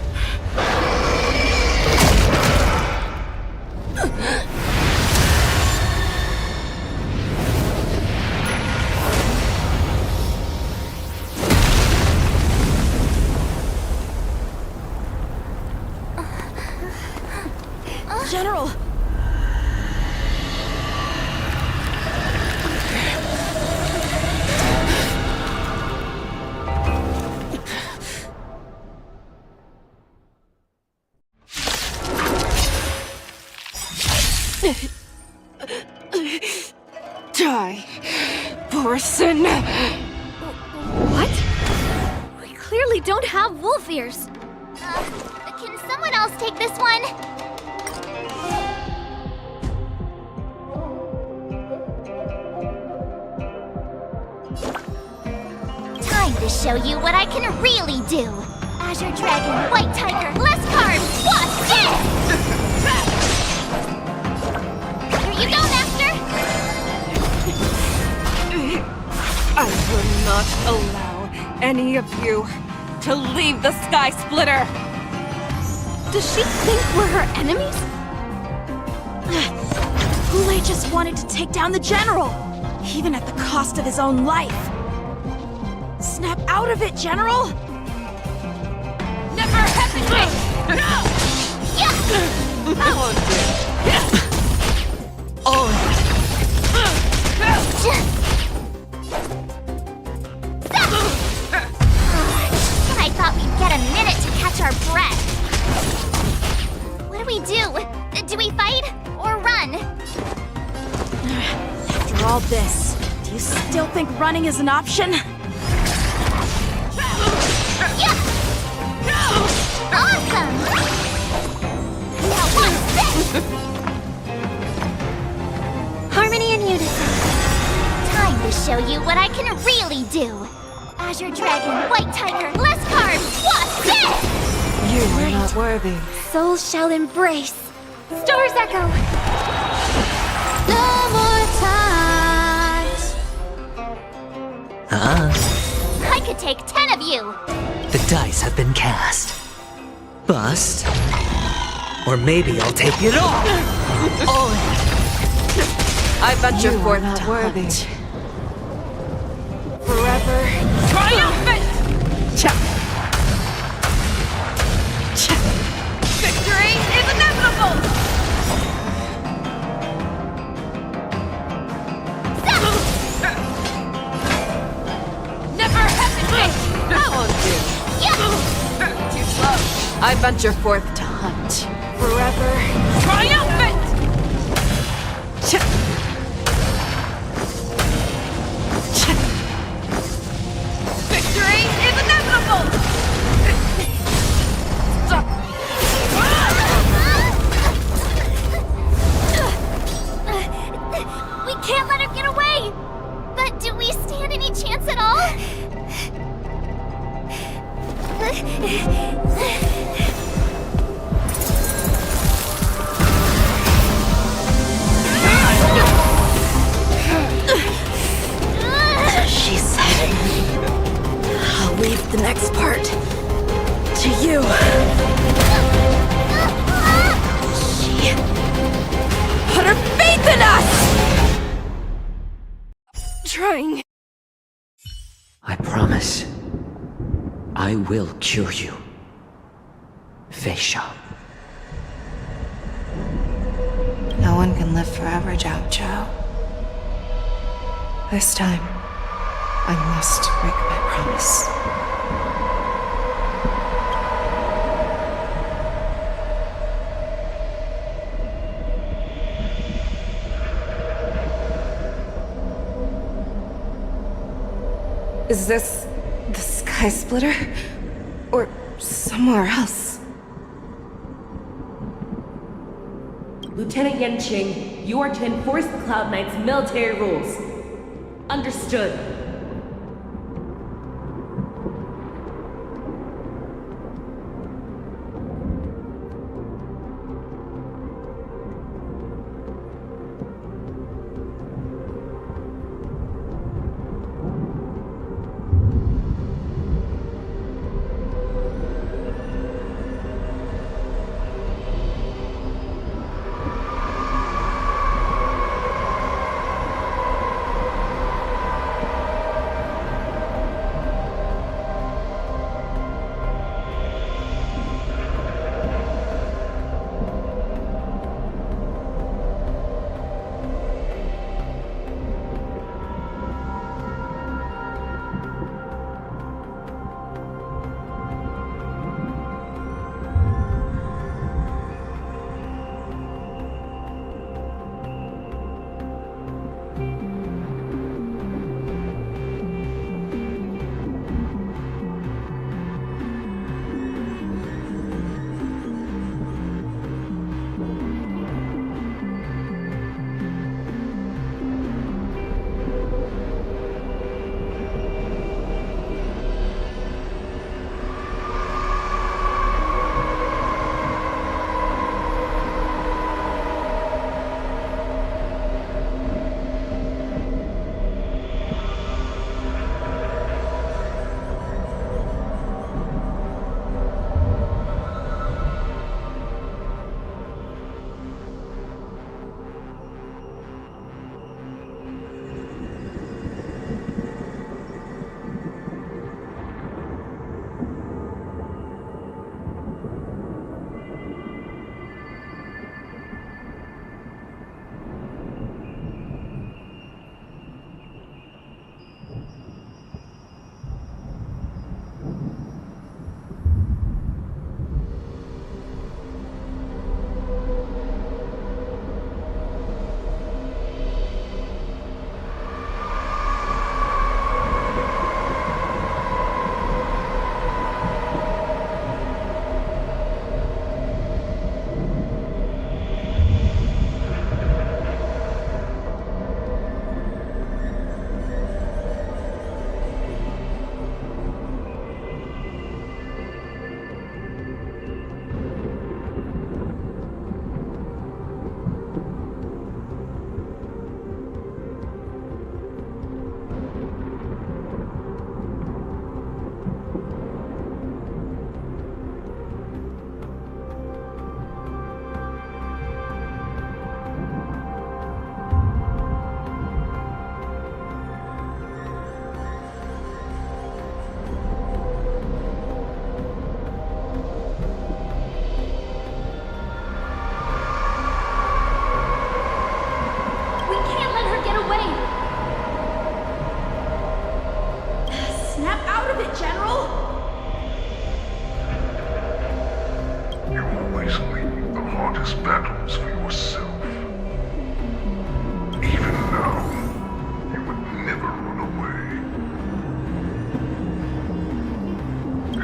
General! Die, Borisin! What? We clearly don't have wolf ears. Can someone else take this one? Time to show you what I can really do. Azure Dragon, White Tiger, less cards, what? Yes! Here you go, Master! I will not allow any of you to leave the Sky Splitter! Does she think we're her enemies? Hule just wanted to take down the General, even at the cost of his own life. Snap out of it, General! Never hesitate! I thought we'd get a minute to catch our breath. What do we do? Do we fight or run? After all this, do you still think running is an option? Awesome! Now what's this? Harmony and unison. Time to show you what I can really do. Azure Dragon, White Tiger, less cards, what's this? You are not worthy. Souls shall embrace. Stars echo. No more times. I could take 10 of you. The dice have been cast. Bust. Or maybe I'll take it all. All in. I venture You are forth not to worthy. hunt. Forever triumphant! Victory is inevitable! Never hesitate! That won't do. Too slow. I venture forth to hunt. Forever triumphant! Victory is inevitable! We can't let her get away! But do we stand any chance at all? She said, I'll leave the next part to you. She put her faith in us! Trying. I promise. I will cure you. Feisha. No one can live forever, Xianzhou. This time, I must break my promise. Is this the Sky Splitter? Or somewhere else? Lieutenant Yanqing, you are to enforce the Cloud Knight's military rules. Understood.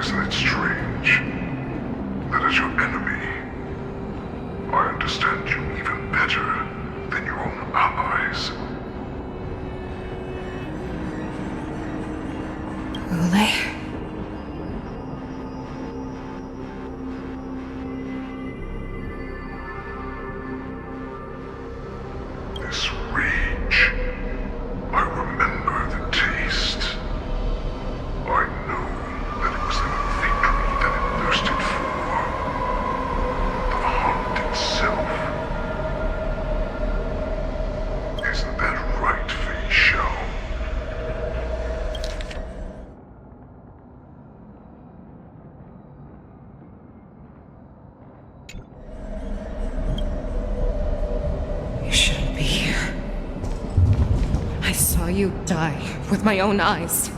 Isn't it strange that as your enemy, I understand you even better than your own allies? Ulay? This rage, I remember the taste. I know that it was the victory that it thirsted for. The hunt itself. Isn't that right, Fei Xiao? You shouldn't be here. I saw you die with my own eyes.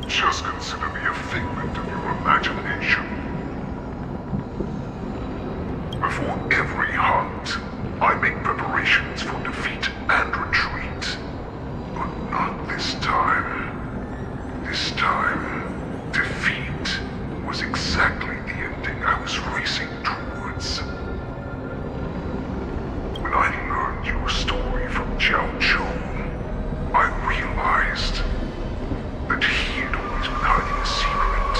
Just consider me a figment of your imagination. Before every hunt, I make preparations for defeat and retreat. But not this time. This time, defeat was exactly the ending I was racing towards. When I learned your story from Xianzhou, I realized that he had always been hiding a secret,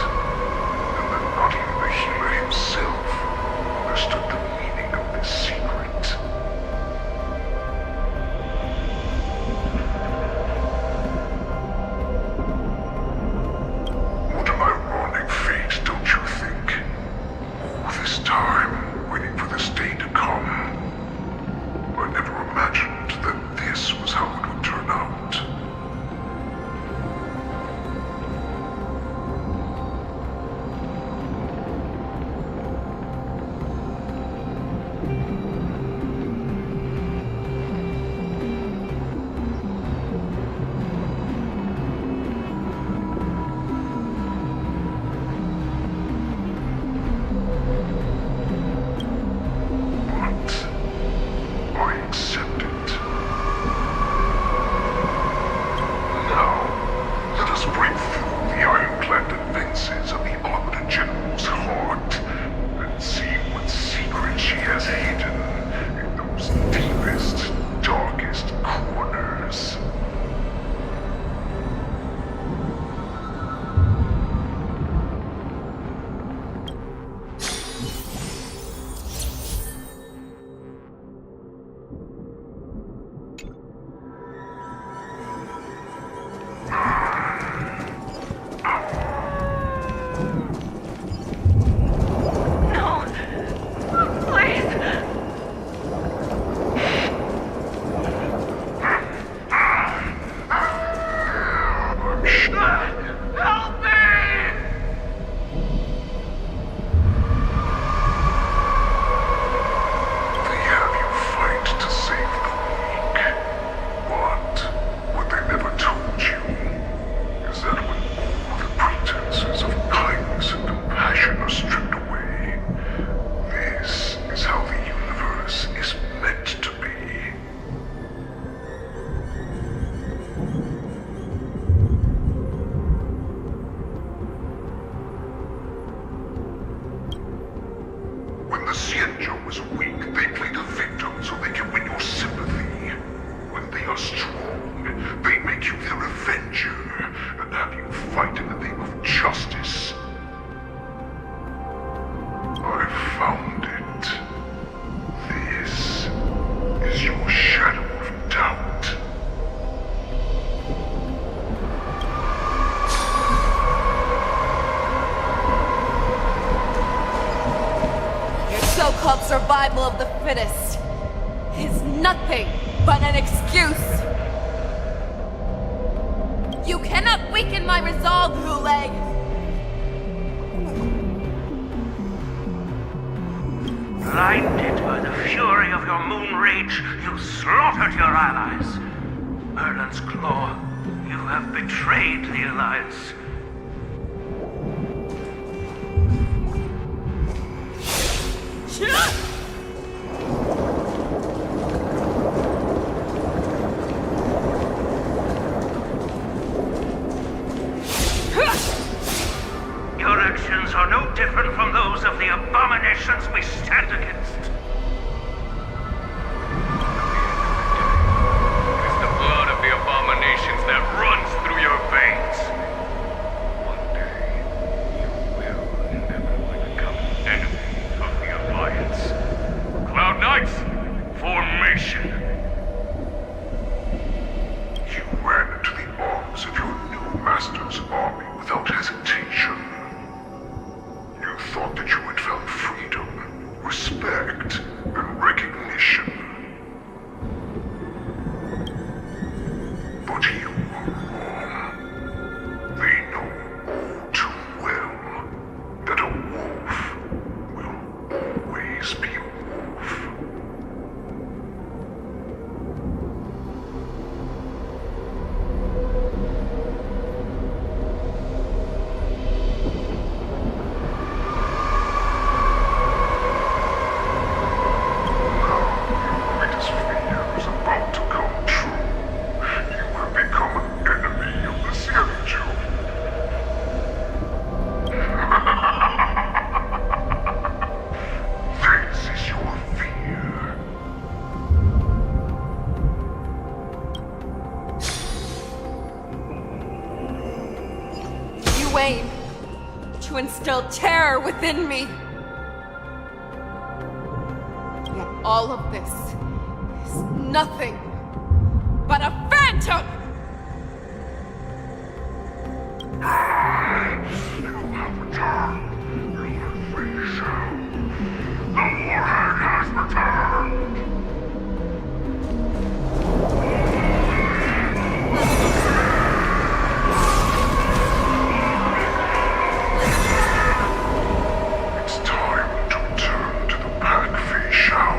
and that not even the healer himself understood the meaning of this secret. What an ironic fate, don't you think? All this time, waiting for this day to come. I never imagined that this was how it would turn out. I accept it. Now, let us break through the ironclad defenses of the Arbiter General's heart and see what secret she has hidden in those deepest, darkest corners. No! Please! Help me! They have you fight to save the weak. But what they never told you is that when all the pretenses of kindness and compassion are stripped away, this is how the universe is meant to be. When the Xianzhou was weak, they played a victim so they can win your sympathy. When they are strong, they make you their avenger and have you fight in the name of justice. I found it. This is your shadow of doubt. Your so-called survival of the fittest is nothing but an excuse. You cannot weaken my resolve, Ulay. Blinded by the fury of your moon rage, you slaughtered your allies. Merlin's claw, you have betrayed the Alliance. different from those of the abominations we stand against. It is the blood of the abominations that runs through your veins. One day, you will inevitably become an enemy of the Alliance. Cloud Knights, formation! You ran into the arms of your new master's army without hesitation. You thought that you had found freedom, respect, and recognition. But you were wrong. They know all too well that a wolf will always be a wolf. To instill terror within me. Yet all of this is nothing but a phantom! You have returned. You are free, Xianzhou. The warhag has returned. It's time to return to the pack, Xianzhou.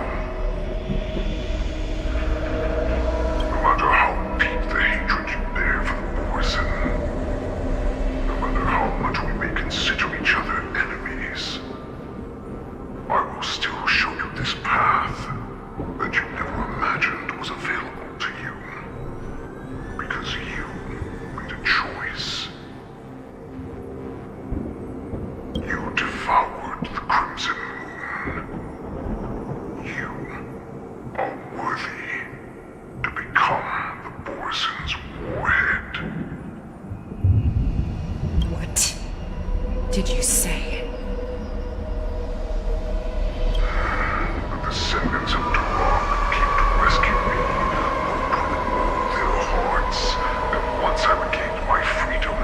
No matter how deep the hatred you bear for the Borson, no matter how much we may consider each other enemies, I will still show you this path that you never imagined was available to you. Because you made a choice. You devoured the Crimson Moon. You are worthy to become the Borson's warhead. What did you say? The descendants of Duel came to rescue me, open all their hearts, and once I regained my freedom,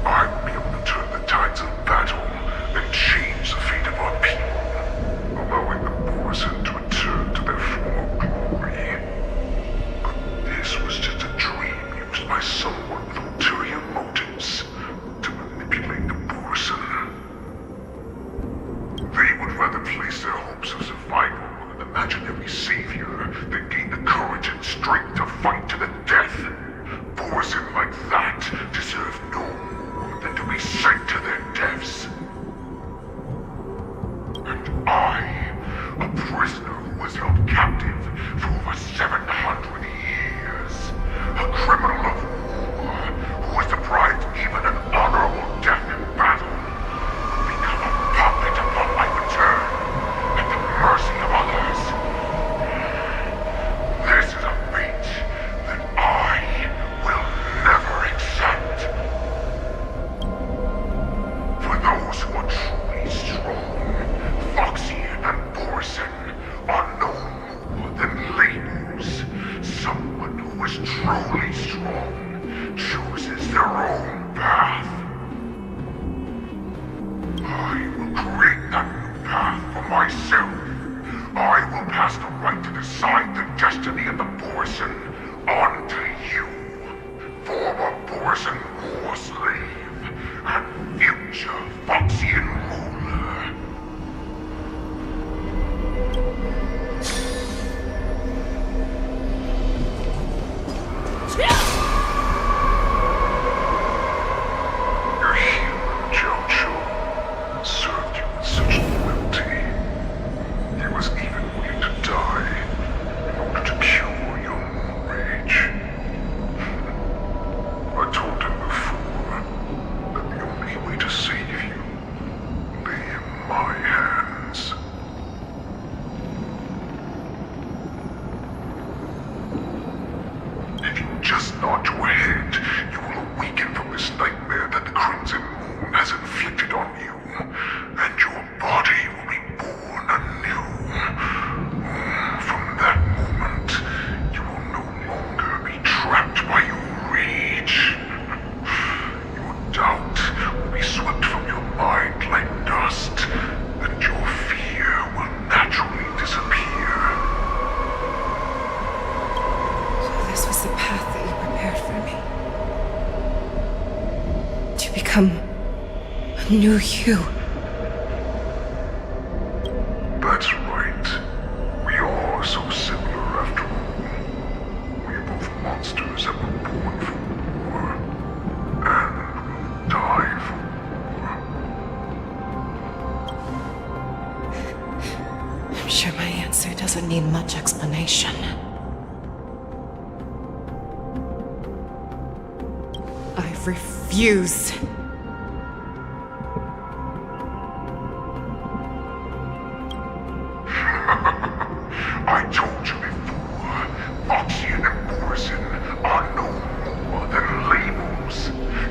I'd be able to turn the tides of battle and change the fate of our people, allowing the Borson to return to their former glory. But this was just a dream used by someone with ulterior motives to manipulate the Borson. be swept from your mind like dust, and your fear will naturally disappear. So this was the path that you prepared for me. To become a new you. That's right. We are so similar after all. We are both monsters that were born for war, and will die for war. I'm sure my answer doesn't need much explanation. I refuse. I told you before, Foxian and Borison are no more than labels.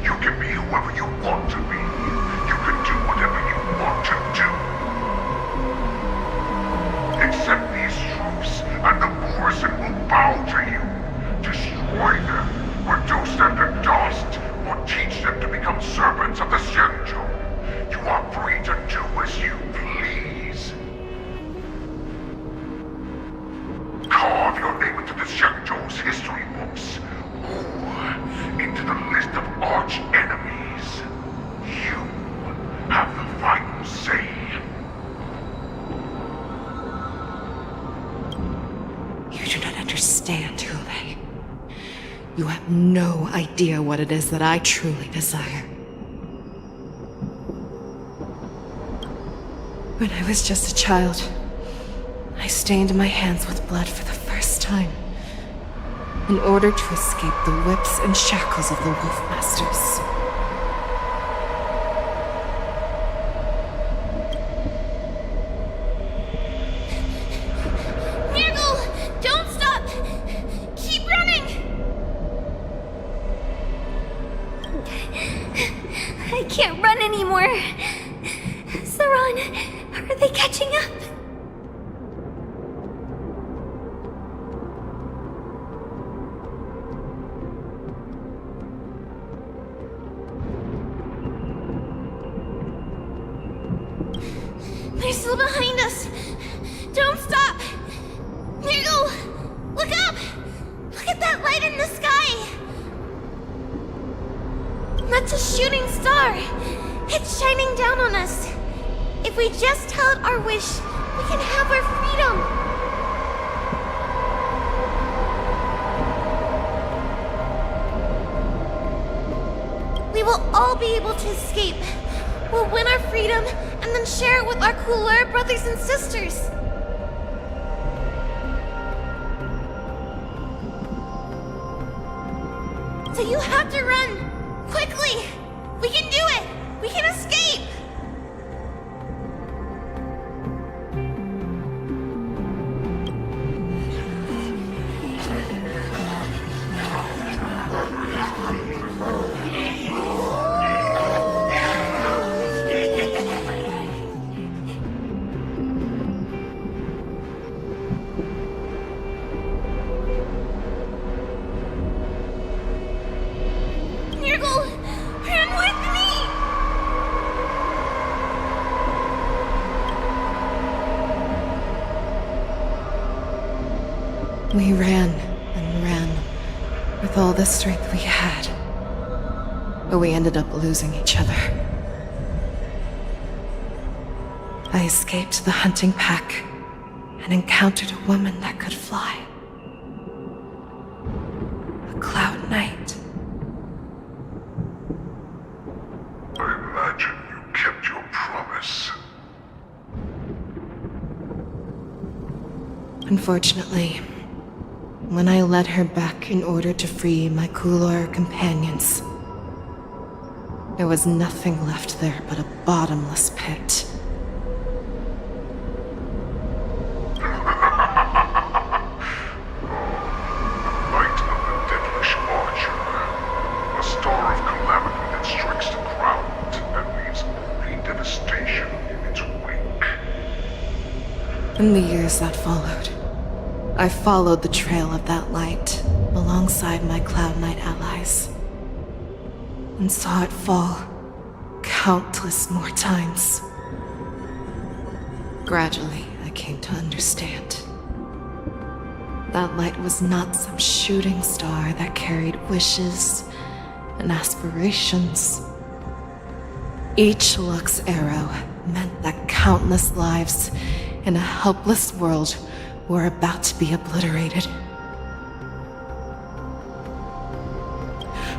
You can be whoever you want to be. You can do whatever you want to do. Accept these truths, and the Borison will bow to you. Destroy them, reduce them to dust, or teach them to become servants of the Xianzhou. You are free to do as you please. Carve your name into the Xianzhou's history books, or into the list of arch enemies. You have the final say. You do not understand, Hule. You have no idea what it is that I truly desire. When I was just a child, I stained my hands with blood for the first time, in order to escape the whips and shackles of the Wolf Masters. Nirgal! Don't stop! Keep running! I can't run anymore. Saran, are they catching up? They're still behind us. Don't stop! Nirgal! Look up! Look at that light in the sky! That's a shooting star! It's shining down on us. If we just tell it our wish, we can have our freedom. We will all be able to escape. We'll win our freedom and then share it with our cooler brothers and sisters. So you have to run. Quickly! We can do it! We can escape! Nirgal! Run with me! We ran and ran with all the strength we had, but we ended up losing each other. I escaped the hunting pack and encountered a woman that could fly. A Cloud Knight. I imagine you kept your promise. Unfortunately, when I led her back in order to free my Kulor companions, there was nothing left there but a bottomless pit. Light of the devilish archer. A star of calamity that strikes the ground and leaves only devastation in its wake. In the years that followed, I followed the trail of that light alongside my Cloud Knight allies, and saw it fall countless more times. Gradually, I came to understand. That light was not some shooting star that carried wishes and aspirations. Each Lux arrow meant that countless lives in a helpless world were about to be obliterated.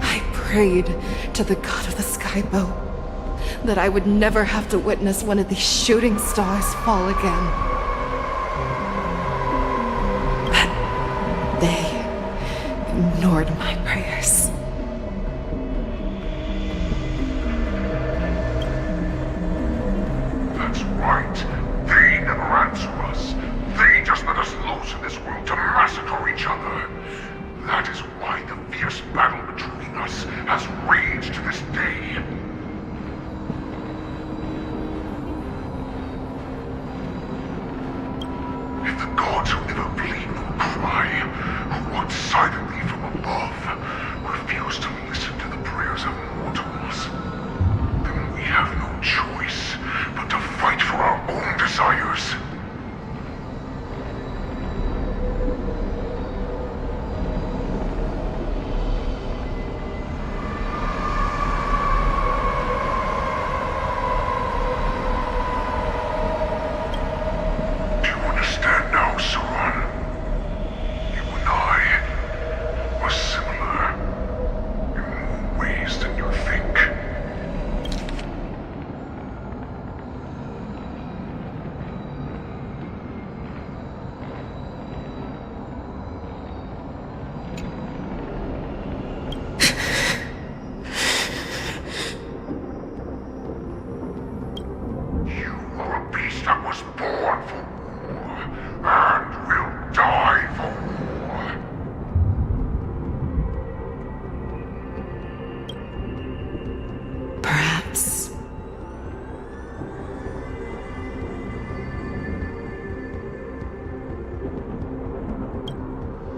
I prayed to the god of the skybow that I would never have to witness one of these shooting stars fall again. But they ignored my prayers. That's right. They never answer us. They just let us loose in this world to massacre each other. That is why the fierce battle between us has raged to this day. If the gods who never bleed nor cry, who watch silently from above, refuse to listen to the prayers of mortals, then we have no choice but to fight for our own desires.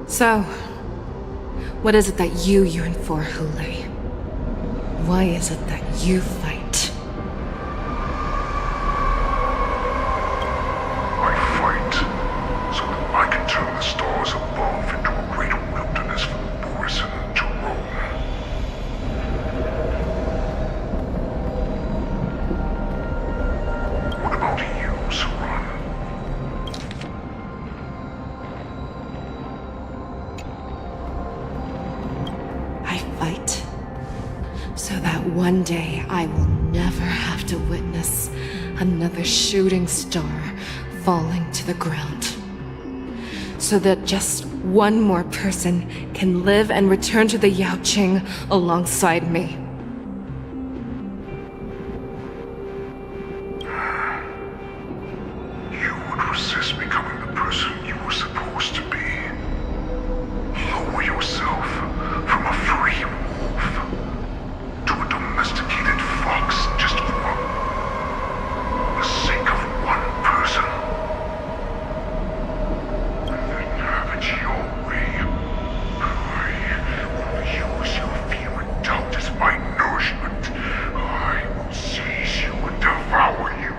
So, what is it that you yearn for, Hule? Why is it that you fight? I fight so that I can turn the stars above into a great wilderness for Borisin to roam. What about you, Saran? So that one day I will never have to witness another shooting star falling to the ground. So that just one more person can live and return to the Yaoqing alongside me. You would resist becoming the person you were supposed to be. Lower yourself from a free wolf to a domesticated fox just for the sake of one person. And then have it your way. I will use your fear and doubt as my nourishment. I will seize you and devour you.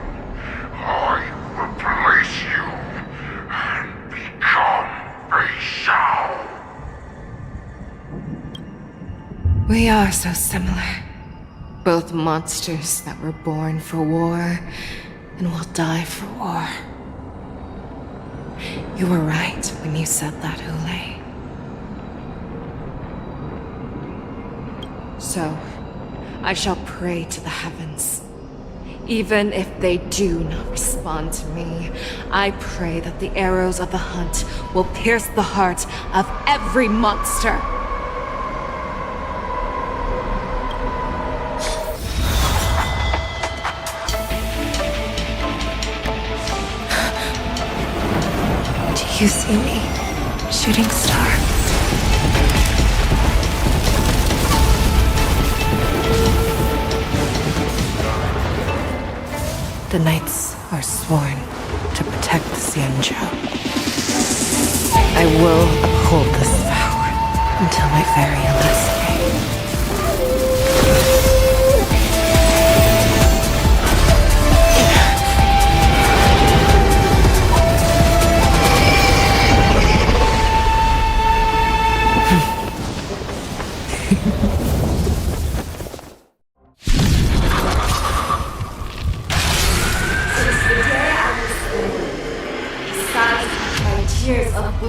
I will replace you and become a Xiao. We are so similar. Both monsters that were born for war and will die for war. You were right when you said that, Hule. So, I shall pray to the heavens. Even if they do not respond to me, I pray that the arrows of the hunt will pierce the heart of every monster. Do you see me, shooting star? The knights are sworn to protect the Xianzhou. I will uphold this vow until my very last day.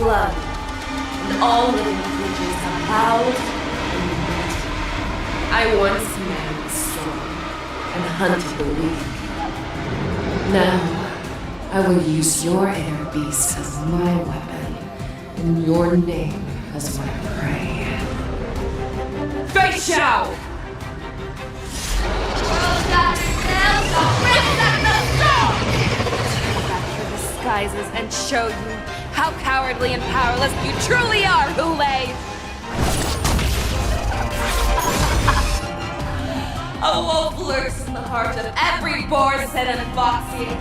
blood, and all living creatures have bowed and bled. I once man the strong and hunted the weak. Now, I will use your inner beast as my weapon, and your name as my prey. Fei Xiao! Disguises and show you how cowardly and powerless you truly are, Hulei! A wolf lurks in the heart of every Borsin and Foxian.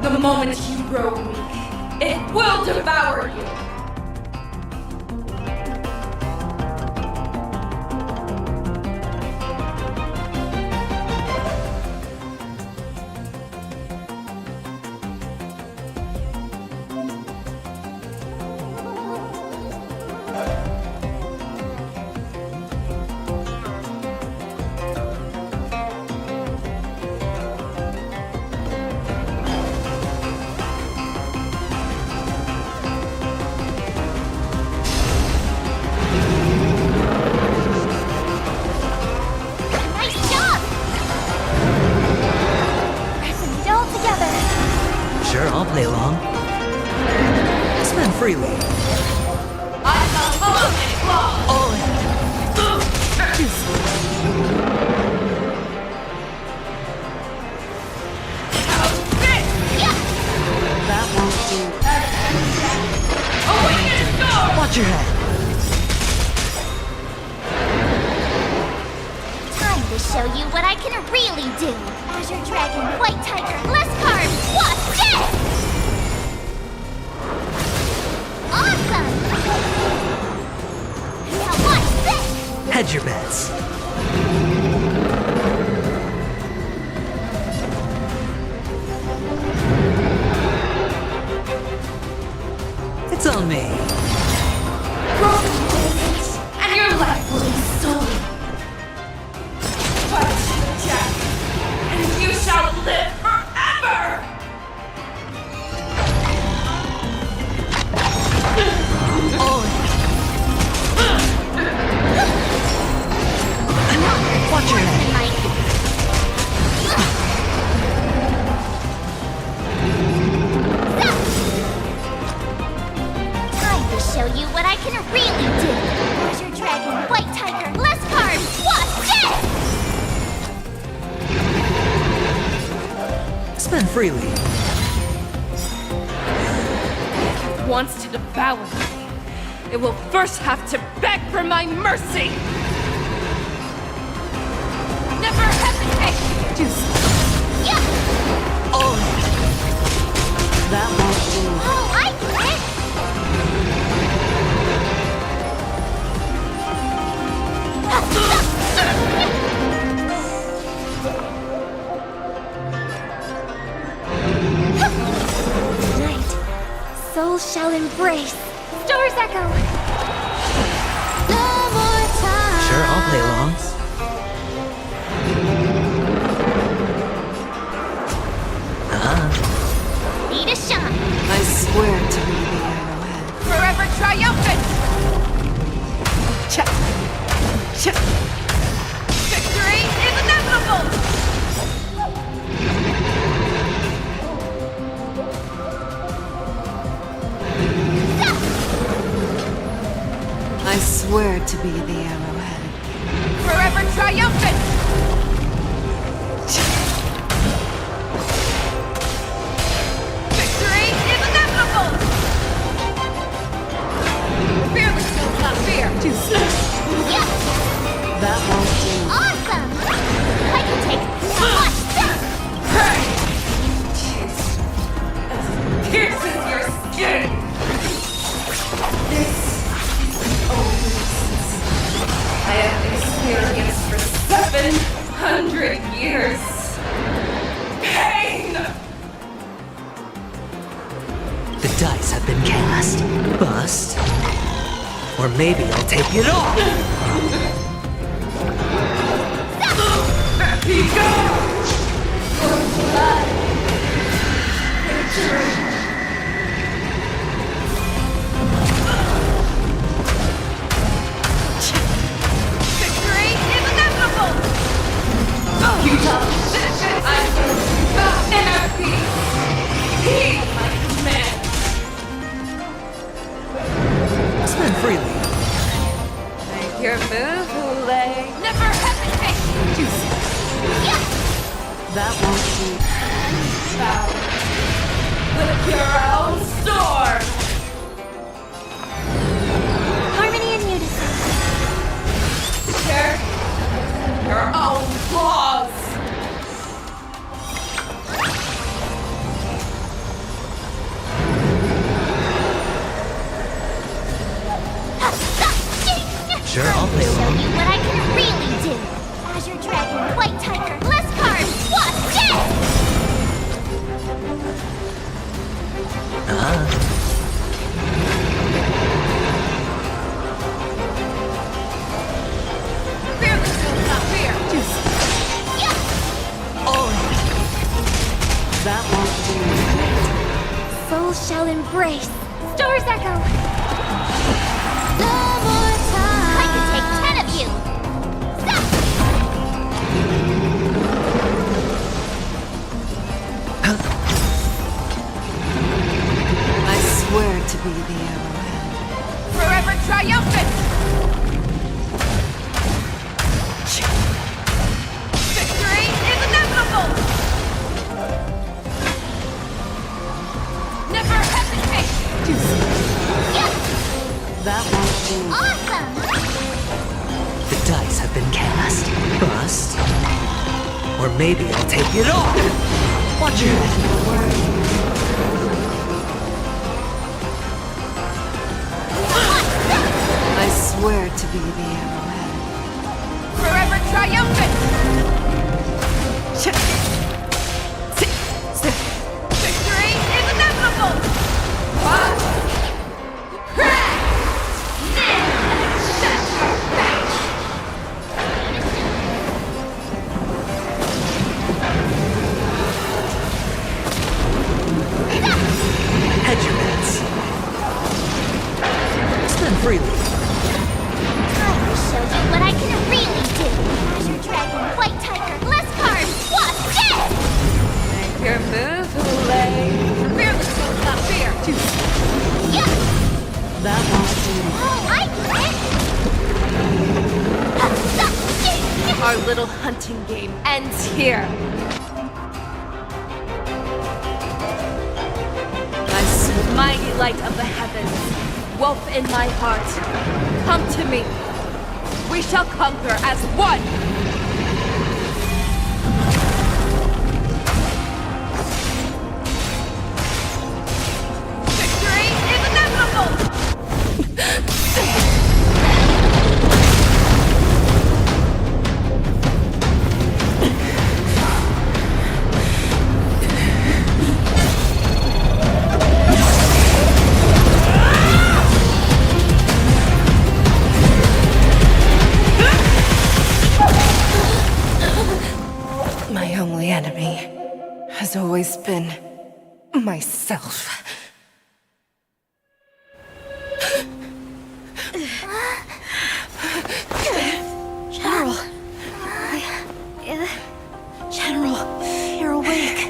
The moment you grow weak, it will devour you. Hedge your bets. It's on me. And your life will be stolen. Fight to the death, and you shall live forever! Watch your head. Time to show you what I can really do. There's your dragon, white tiger, less cards. Watch this! Spend freely. If it wants to devour me, it will first have to beg for my mercy! Never hesitate! Yeah! Oh! That won't do. Oh, I get it! Tonight, souls shall embrace. Stars echo. No more time. Sure, I'll play along. Need a shot. I swear to be the arrowhead. Forever triumphant! Check. Check. Victory is inevitable! I swear to be the arrowhead. Forever triumphant! Victory is inevitable! Fear the kills not fear! Yes! That won't do. Awesome! I can take watch this! Pierces your skin! This is only I have experienced for 700 years. Pain! The dice have been cast. Bust. Or maybe I'll take it all. He goes! For blood! Victory! That won't do. With your own sword! Harmony and unison. Share your own claws! Sure, I'll play Show along. you what I can really do. Azure Dragon, White Tiger, less cards, what's this? Fearless will not fear! That won't do. Souls shall embrace. Stars echo. No more time. I can take 10 of you. Stop. I swear to be the arrowhead. Forever triumphant! Victory is inevitable! Never hesitate! That won't do. Awesome! The dice have been cast. Bust. Or maybe I'll take it all. Watch your head. I swear to be the arrowhead. Forever triumphant! Victory is inevitable! What? Hedge your bets. Spend freely. I will show you what I can really do. Azure Dragon, White Tiger, less cards, what's this? Make your move, Hule. Fearless will not fear! That won't do. Oh, I get it! Our little hunting game ends here. Mighty light of the heavens, wolf in my heart, come to me. We shall conquer as one. Victory is inevitable! My only enemy has always been myself. General. General, you're awake.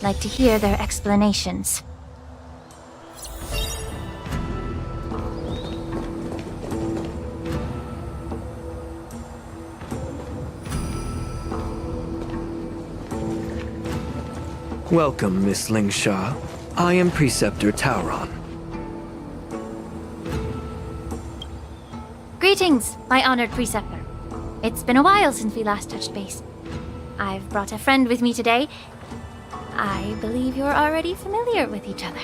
Like to hear their explanations. Welcome, Miss Lingsha. I am Preceptor Tauron. Greetings, my honored preceptor. It's been a while since we last touched base. I've brought a friend with me today. I believe you're already familiar with each other.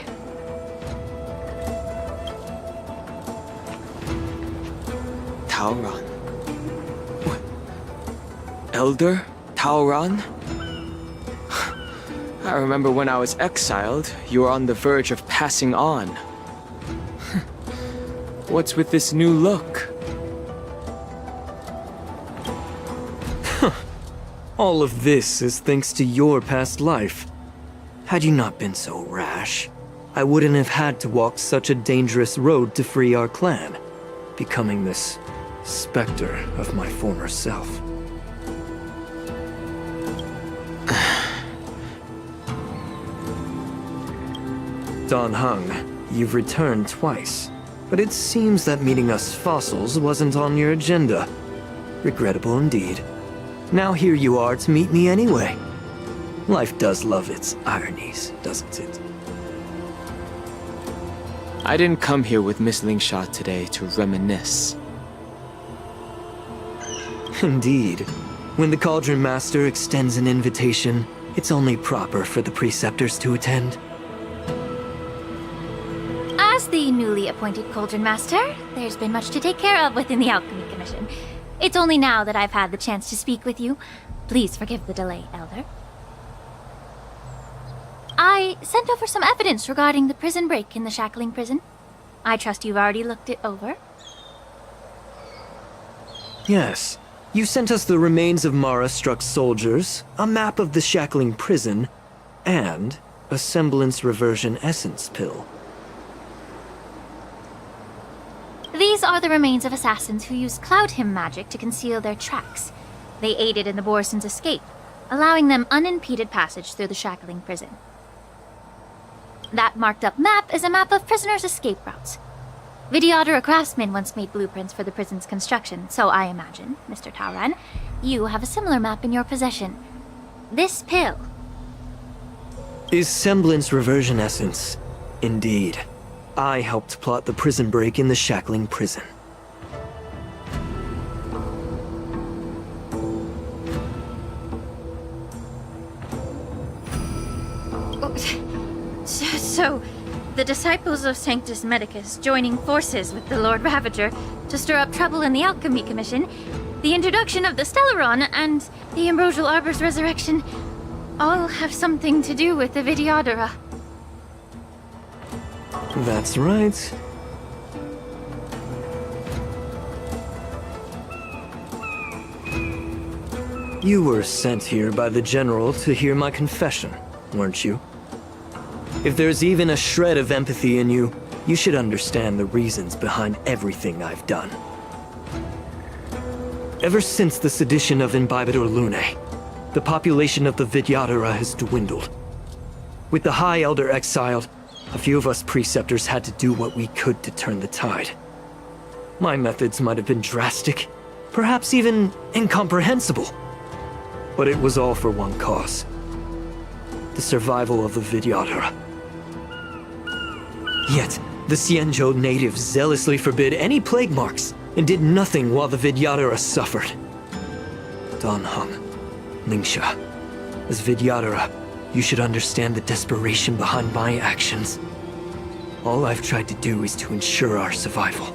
Taoran. Elder Taoran? I remember when I was exiled, you were on the verge of passing on. What's with this new look? All of this is thanks to your past life. Had you not been so rash, I wouldn't have had to walk such a dangerous road to free our clan, becoming this specter of my former self. Dan Heng, you've returned twice, but it seems that meeting us fossils wasn't on your agenda. Regrettable indeed. Now here you are to meet me anyway. Life does love its ironies, doesn't it? I didn't come here with Miss Lingsha today to reminisce. Indeed. When the Cauldron Master extends an invitation, it's only proper for the preceptors to attend. As the newly appointed Cauldron Master, there's been much to take care of within the Alchemy Commission. It's only now that I've had the chance to speak with you. Please forgive the delay, Elder. I sent over some evidence regarding the prison break in the Shackling prison. I trust you've already looked it over. Yes. You sent us the remains of Mara-struck soldiers, a map of the Shackling prison, and a semblance reversion essence pill. These are the remains of assassins who used Cloud Hymn magic to conceal their tracks. They aided in the Borison's escape, allowing them unimpeded passage through the Shackling prison. That marked-up map is a map of prisoners' escape routes. Vidyadhara craftsmen once made blueprints for the prison's construction, so I imagine, Mr. Taoran, you have a similar map in your possession. This pill is semblance reversion essence. Indeed. I helped plot the prison break in the Shackling prison. So, the disciples of Sanctus Medicus joining forces with the Lord Ravager to stir up trouble in the Alchemy Commission, the introduction of the Stellaron, and the Ambrosial Arbor's resurrection all have something to do with the Vidyadhara. That's right. You were sent here by the General to hear my confession, weren't you? If there's even a shred of empathy in you, you should understand the reasons behind everything I've done. Ever since the sedition of Imbibitor Lunae, the population of the Vidyadhara has dwindled. With the High Elder exiled, a few of us preceptors had to do what we could to turn the tide. My methods might have been drastic, perhaps even incomprehensible. But it was all for one cause. The survival of the Vidyadhara. Yet, the Xianzhou natives zealously forbid any plague marks and did nothing while the Vidyadhara suffered. Dan Heng, Lingsha, as Vidyadhara, you should understand the desperation behind my actions. All I've tried to do is to ensure our survival.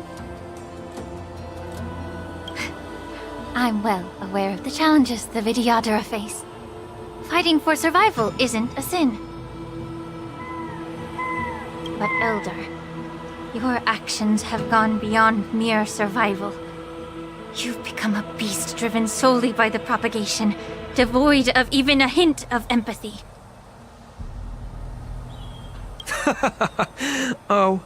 I'm well aware of the challenges the Vidyadhara face. Fighting for survival isn't a sin. But Elder, your actions have gone beyond mere survival. You've become a beast driven solely by the propagation, devoid of even a hint of empathy. Oh.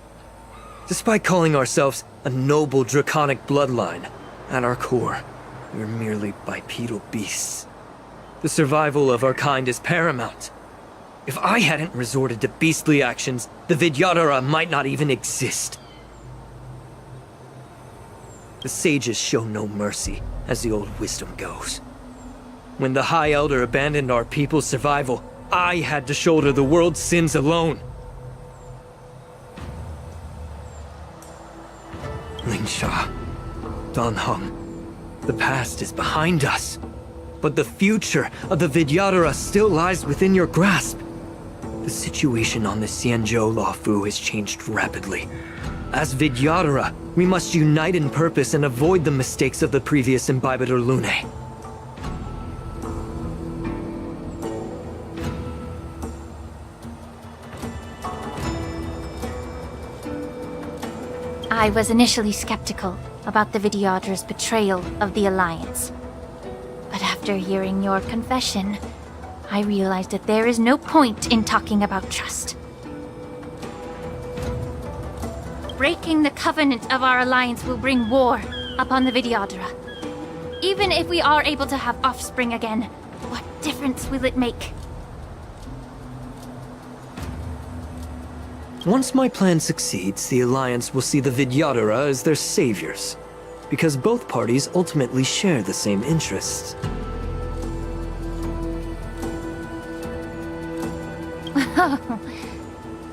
Despite calling ourselves a noble draconic bloodline, at our core, we're merely bipedal beasts. The survival of our kind is paramount. If I hadn't resorted to beastly actions, the Vidyadhara might not even exist. The sages show no mercy, as the old wisdom goes. When the High Elder abandoned our people's survival, I had to shoulder the world's sins alone. Lingsha, Dan Heng, the past is behind us. But the future of the Vidyadhara still lies within your grasp. The situation on the Xianzhou Luofu has changed rapidly. As Vidyadhara, we must unite in purpose and avoid the mistakes of the previous Imbibitor Lunae. I was initially skeptical about the Vidyadhara's betrayal of the Alliance. But after hearing your confession, I realized that there is no point in talking about trust. Breaking the covenant of our alliance will bring war upon the Vidyadhara. Even if we are able to have offspring again, what difference will it make? Once my plan succeeds, the Alliance will see the Vidyadhara as their saviors, because both parties ultimately share the same interests.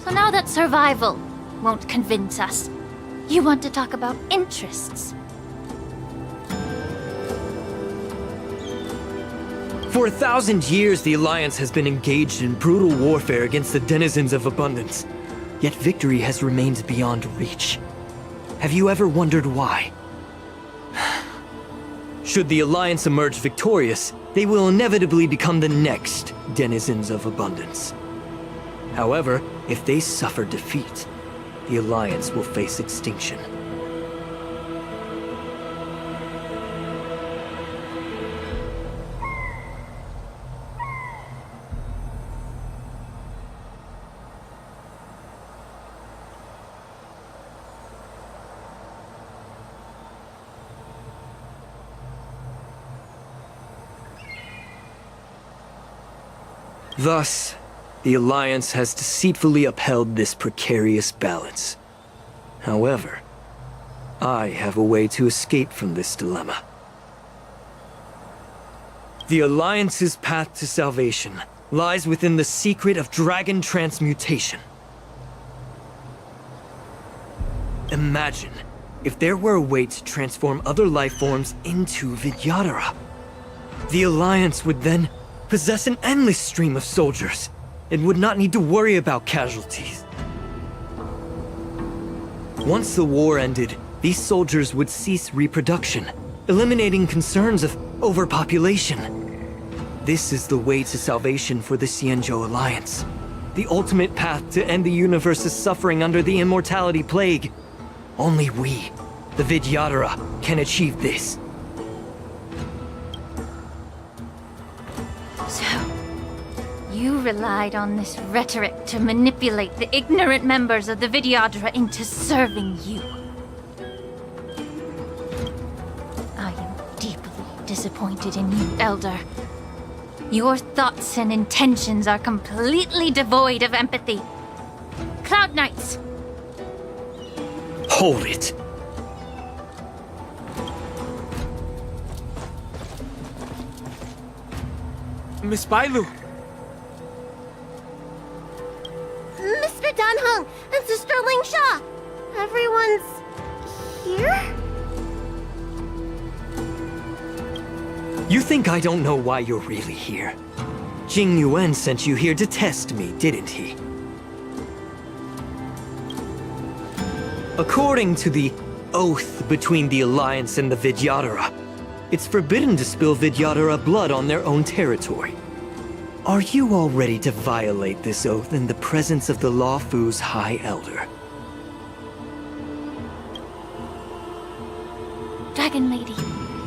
So now that survival won't convince us, you want to talk about interests? For 1,000 years, the Alliance has been engaged in brutal warfare against the denizens of abundance. Yet victory has remained beyond reach. Have you ever wondered why? Should the Alliance emerge victorious, they will inevitably become the next denizens of abundance. However, if they suffer defeat, the Alliance will face extinction. Thus, the Alliance has deceitfully upheld this precarious balance. However, I have a way to escape from this dilemma. The Alliance's path to salvation lies within the secret of dragon transmutation. Imagine if there were a way to transform other life forms into Vidyadhara. The Alliance would then possess an endless stream of soldiers, and would not need to worry about casualties. Once the war ended, these soldiers would cease reproduction, eliminating concerns of overpopulation. This is the way to salvation for the Xianzhou Alliance. The ultimate path to end the universe's suffering under the immortality plague. Only we, the Vidyadhara, can achieve this. So, you relied on this rhetoric to manipulate the ignorant members of the Vidyadhara into serving you. I am deeply disappointed in you, Elder. Your thoughts and intentions are completely devoid of empathy. Cloud Knights! Hold it! Miss Bailu! Mr. Danheng and Sister Lingsha! Everyone's here? You think I don't know why you're really here? Jing Yuan sent you here to test me, didn't he? According to the oath between the Alliance and the Vidyadhara, it's forbidden to spill Vidyadhara blood on their own territory. Are you all ready to violate this oath in the presence of the Luofu's High Elder? Dragon Lady,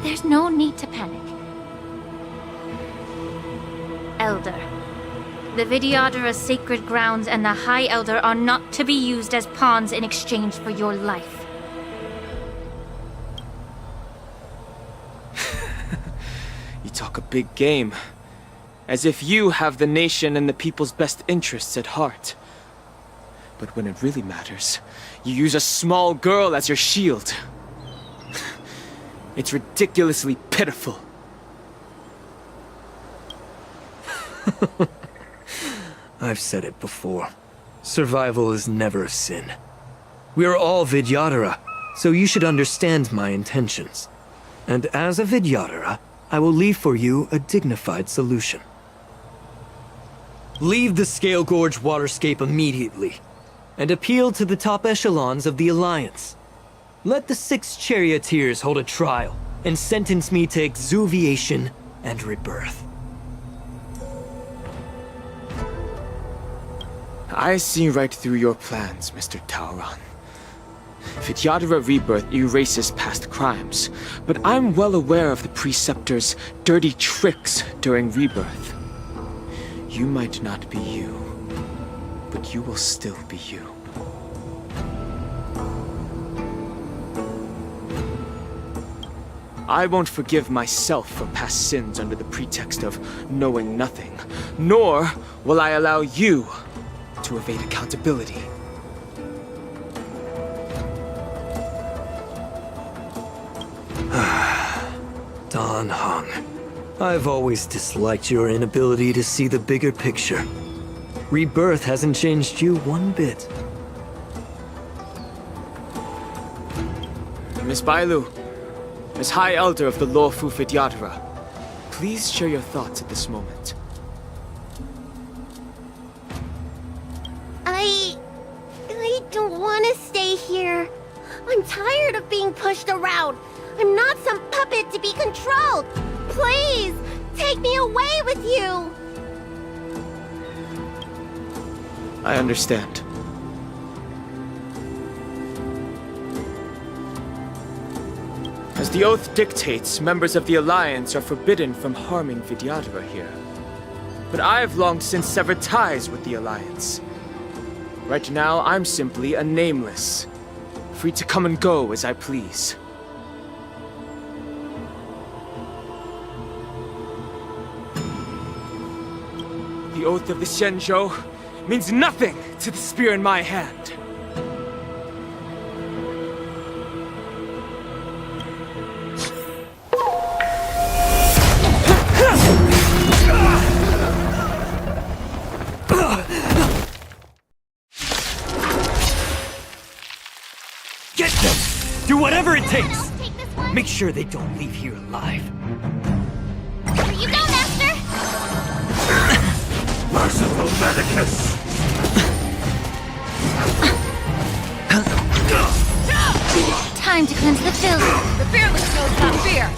there's no need to panic. Elder, the Vidyadhara's sacred grounds and the High Elder are not to be used as pawns in exchange for your life. You talk a big game. As if you have the nation and the people's best interests at heart. But when it really matters, you use a small girl as your shield. It's ridiculously pitiful. I've said it before. Survival is never a sin. We are all Vidyadhara, so you should understand my intentions. And as a Vidyadhara, I will leave for you a dignified solution. Leave the Scale Gorge waterscape immediately. and appeal to the top echelons of the Alliance. Let the 6 charioteers hold a trial and sentence me to exuviation and rebirth. I see right through your plans, Mr. Tauron. Vidyadhara rebirth erases past crimes, but I'm well aware of the Preceptor's dirty tricks during rebirth. You might not be you, but you will still be you. I won't forgive myself for past sins under the pretext of knowing nothing, nor will I allow you to evade accountability. Dan Heng, I've always disliked your inability to see the bigger picture. Rebirth hasn't changed you one bit. Miss Bailu, as High Elder of the Luofu Vidyadhara, please share your thoughts at this moment. I don't want to stay here. I'm tired of being pushed around. I'm not some puppet to be controlled. Please, take me away with you. I understand. As the oath dictates, members of the Alliance are forbidden from harming Vidyadhara here. But I've long since severed ties with the Alliance. Right now, I'm simply a nameless, free to come and go as I please. The oath of the Xianzhou means nothing to the spear in my hand. Get them! Do whatever it takes! Make sure they don't leave here alive. Here you go, Master! Merciful Medicus! Time to cleanse the filth. The fearless knows not fear!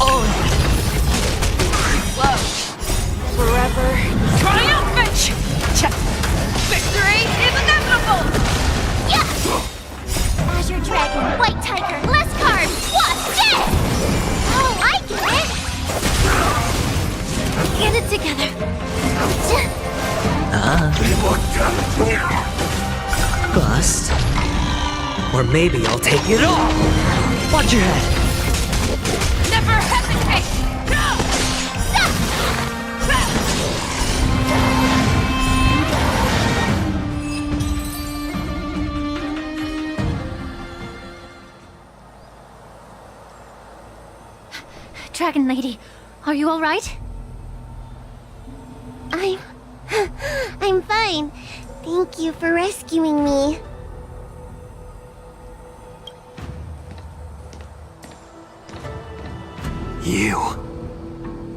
Oh! Slow. Forever. Triumphant! Victory is inevitable! Azure Dragon, White Tiger, less carbs, Wasp, dead! Oh, I get it! Get it together. Bust. Or maybe I'll take it all! Watch your head! Never hesitate! Dragon Lady, are you all right? I'm fine. Thank you for rescuing me.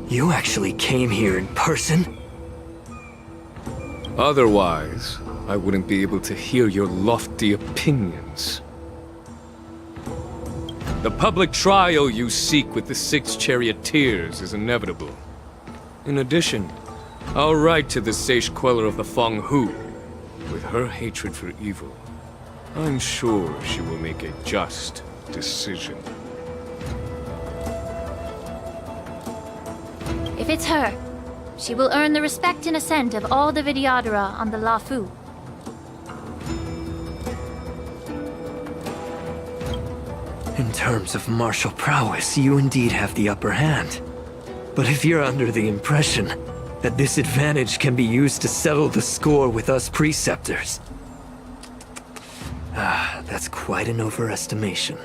You actually came here in person? Otherwise, I wouldn't be able to hear your lofty opinions. The public trial you seek with the 6 charioteers is inevitable. In addition, I'll write to the Sage Queller of the Feng Hu. With her hatred for evil, I'm sure she will make a just decision. If it's her, she will earn the respect and assent of all the Vidyadhara on the Luofu. In terms of martial prowess, you indeed have the upper hand. But if you're under the impression that this advantage can be used to settle the score with us Preceptors, that's quite an overestimation.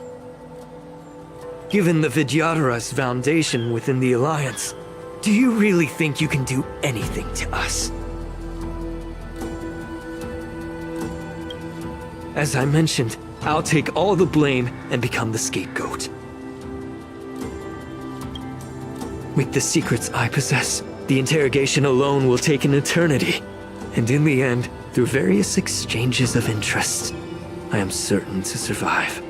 Given the Vidyadhara's foundation within the Alliance, do you really think you can do anything to us? As I mentioned, I'll take all the blame and become the scapegoat. With the secrets I possess, the interrogation alone will take an eternity. And in the end, Through various exchanges of interest, I am certain to survive.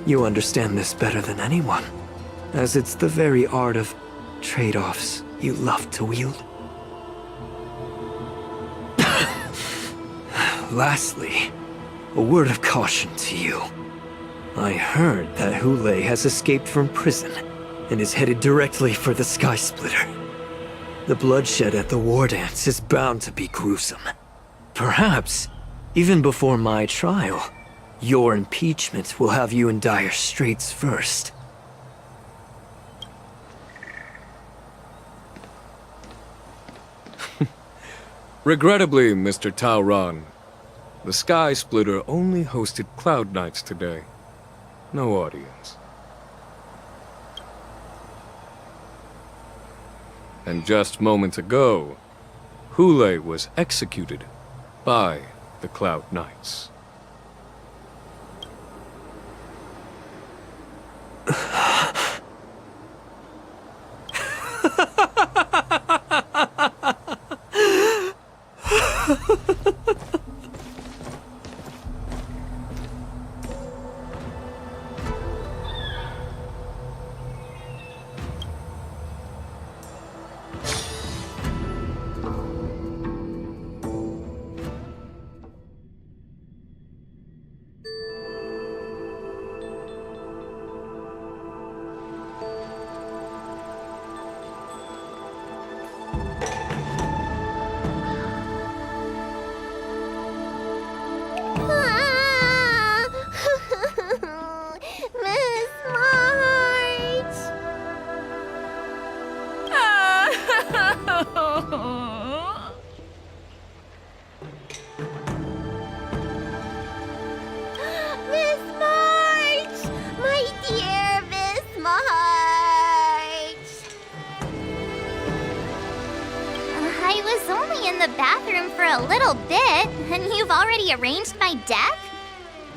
You understand this better than anyone, as it's the very art of trade-offs you love to wield. Lastly, a word of caution to you. I heard that Hule has escaped from prison and is headed directly for the Sky Splitter. The bloodshed at the war dance is bound to be gruesome. Perhaps, even before my trial, your impeachment will have you in dire straits first. Regrettably, Mr. Taoran, the Sky Splitter only hosted Cloud Knights today. No audience. And just moments ago, Hule was executed by the Cloud Knights. Arranged my deck?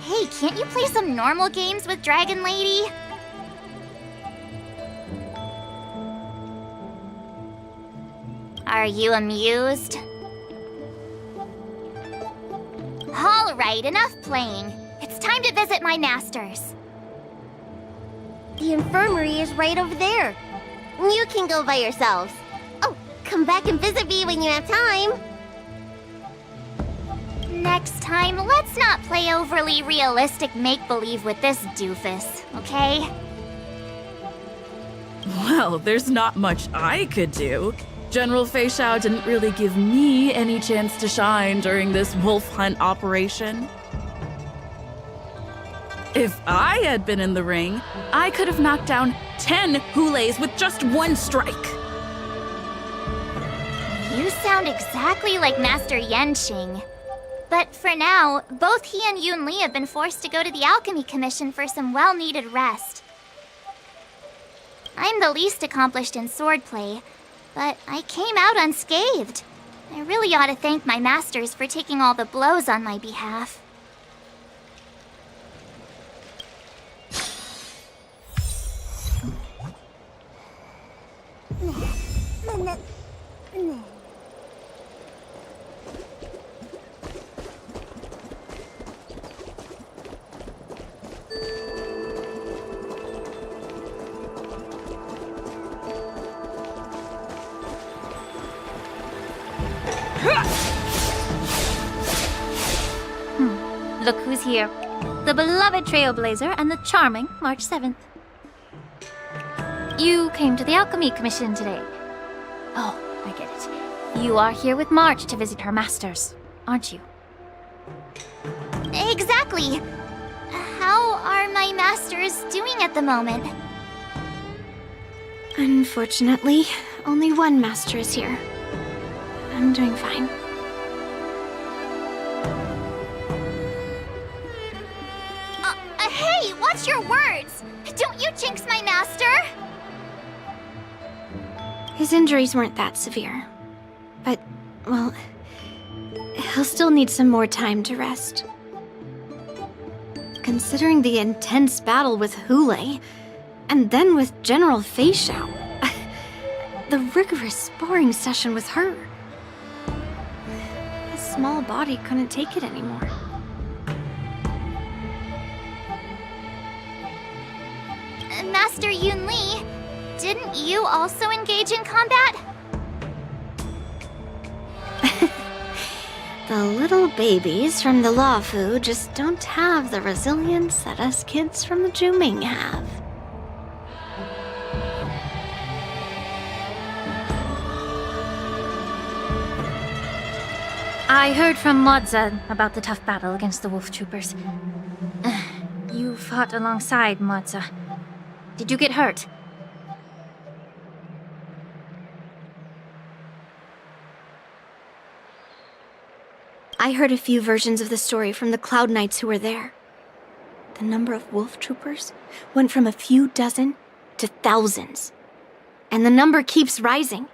Hey, can't you play some normal games with Dragon Lady? Are you amused? Alright, enough playing. It's time to visit my masters. The infirmary is right over there. You can go by yourselves. Oh, come back and visit me when you have time. Next time, let's not play overly realistic make-believe with this doofus, okay? Well, there's not much I could do. General Fei Xiao didn't really give me any chance to shine during this wolf hunt operation. If I had been in the ring, I could have knocked down 10 Hules with just one strike. You sound exactly like Master Yenqing. But for now, both he and Yun Li have been forced to go to the Alchemy Commission for some well-needed rest. I'm the least accomplished in swordplay, but I came out unscathed. I really ought to thank my masters for taking all the blows on my behalf. Look who's here. The beloved Trailblazer and the charming March 7th. You came to the Alchemy Commission today. Oh, I get it. You are here with March to visit her masters, aren't you? Exactly. How are my masters doing at the moment? Unfortunately, only one master is here. I'm doing fine. Hey, watch your words! Don't you jinx my master! His injuries weren't that severe. But, well, he'll still need some more time to rest. Considering the intense battle with Hule, and then with General Fei Xiao, the rigorous sparring session with her. His small body couldn't take it anymore. Master Yun Li, didn't you also engage in combat? The little babies from the Luofu just don't have the resilience that us kids from the Zhuming have. I heard from Modza about the tough battle against the wolf troopers. You fought alongside Modza. Did you get hurt? I heard a few versions of the story from the Cloud Knights who were there. The number of wolf troopers went from a few dozen to thousands. And the number keeps rising.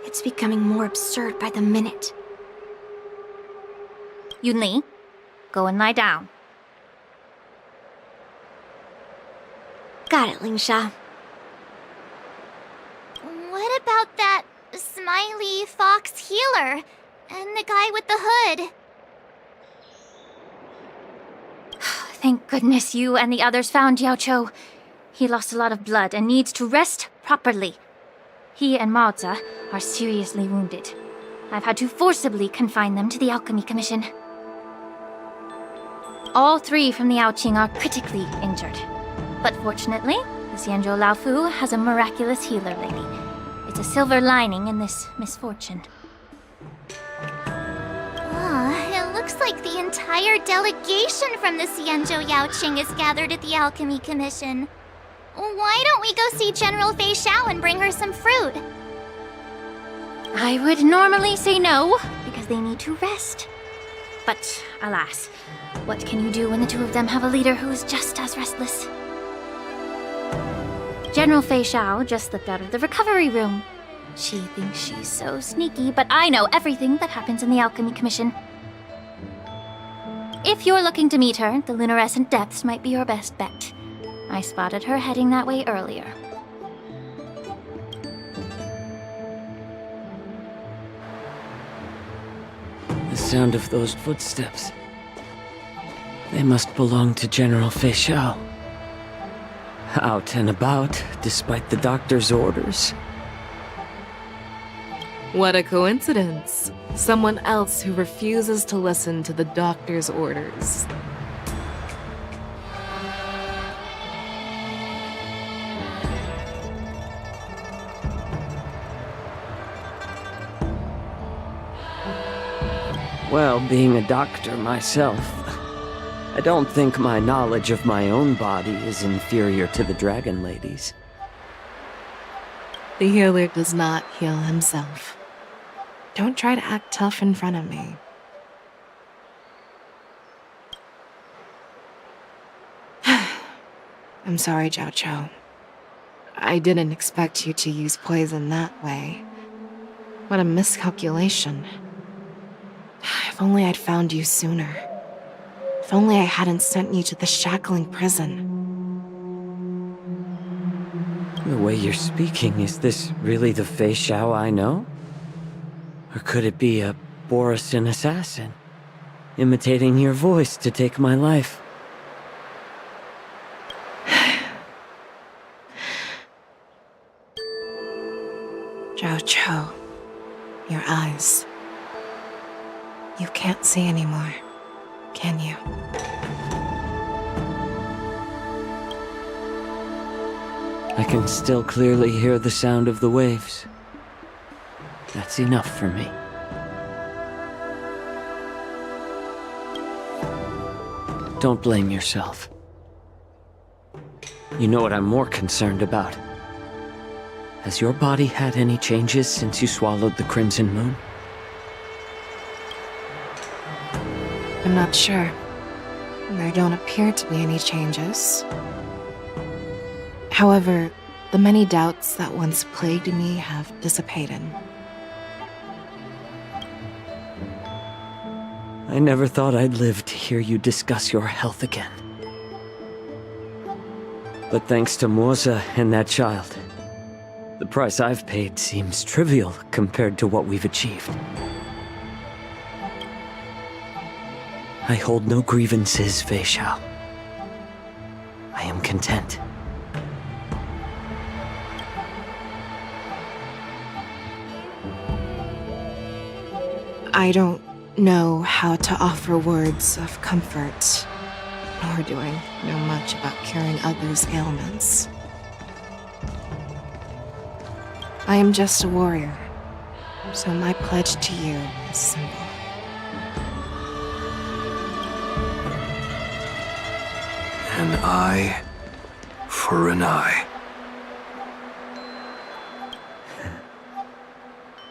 It's becoming more absurd by the minute. Yun Li, go and lie down. Got it, Lingsha. What about that smiley fox healer? And the guy with the hood? Thank goodness you and the others found Xiaoqiu. He lost a lot of blood and needs to rest properly. He and Maozi are seriously wounded. I've had to forcibly confine them to the Alchemy Commission. All 3 from the Yaoqing are critically injured. But fortunately, the Xianzhou Luofu has a miraculous healer lady. It's a silver lining in this misfortune. It looks like the entire delegation from the Xianzhou Yaoqing is gathered at the Alchemy Commission. Why don't we go see General Fei Xiao and bring her some fruit? I would normally say no, because they need to rest. But alas, what can you do when the 2 of them have a leader who is just as restless? General Fei Xiao just slipped out of the recovery room. She thinks she's so sneaky, but I know everything that happens in the Alchemy Commission. If you're looking to meet her, the luminescent depths might be your best bet. I spotted her heading that way earlier. The sound of those footsteps. They must belong to General Fei Xiao. Out and about, despite the doctor's orders. What a coincidence. Someone else who refuses to listen to the doctor's orders. Well, being a doctor myself, I don't think my knowledge of my own body is inferior to the Dragon Lady's. The healer does not heal himself. Don't try to act tough in front of me. I'm sorry, Xiaoqiu. I didn't expect you to use poison that way. What a miscalculation. If only I'd found you sooner. If only I hadn't sent you to the shackling prison. The way you're speaking, is this really the Fei Xiao I know? Or could it be a Borisin assassin, imitating your voice to take my life? Xiaoqiu, your eyes. You can't see anymore, can you? I can still clearly hear the sound of the waves. That's enough for me. Don't blame yourself. You know what I'm more concerned about? Has your body had any changes since you swallowed the Crimson Moon? I'm not sure. There don't appear to be any changes. However, the many doubts that once plagued me have dissipated. I never thought I'd live to hear you discuss your health again. But thanks to Moza and that child, the price I've paid seems trivial compared to what we've achieved. I hold no grievances, Fei Xiao. I am content. I don't know how to offer words of comfort, nor do I know much about curing others' ailments. I am just a warrior, so my pledge to you is simple. An eye for an eye.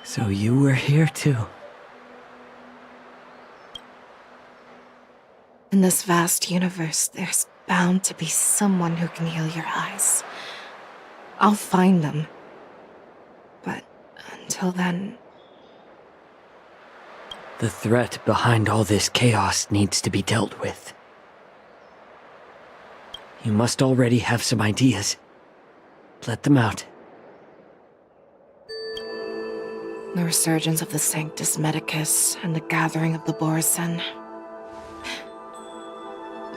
So you were here too. In this vast universe, there's bound to be someone who can heal your eyes. I'll find them. But until then... The threat behind all this chaos needs to be dealt with. You must already have some ideas. Let them out. The resurgence of the Sanctus Medicus and the gathering of the Borsen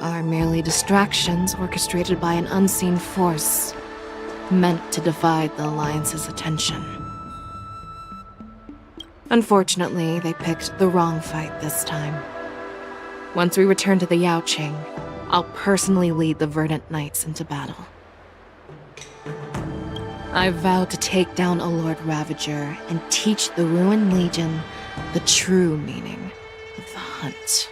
are merely distractions orchestrated by an unseen force, meant to divide the Alliance's attention. Unfortunately, they picked the wrong fight this time. Once we return to the Yaoqing, I'll personally lead the Verdant Knights into battle. I vow to take down a Lord Ravager and teach the Ruined Legion the true meaning of the hunt.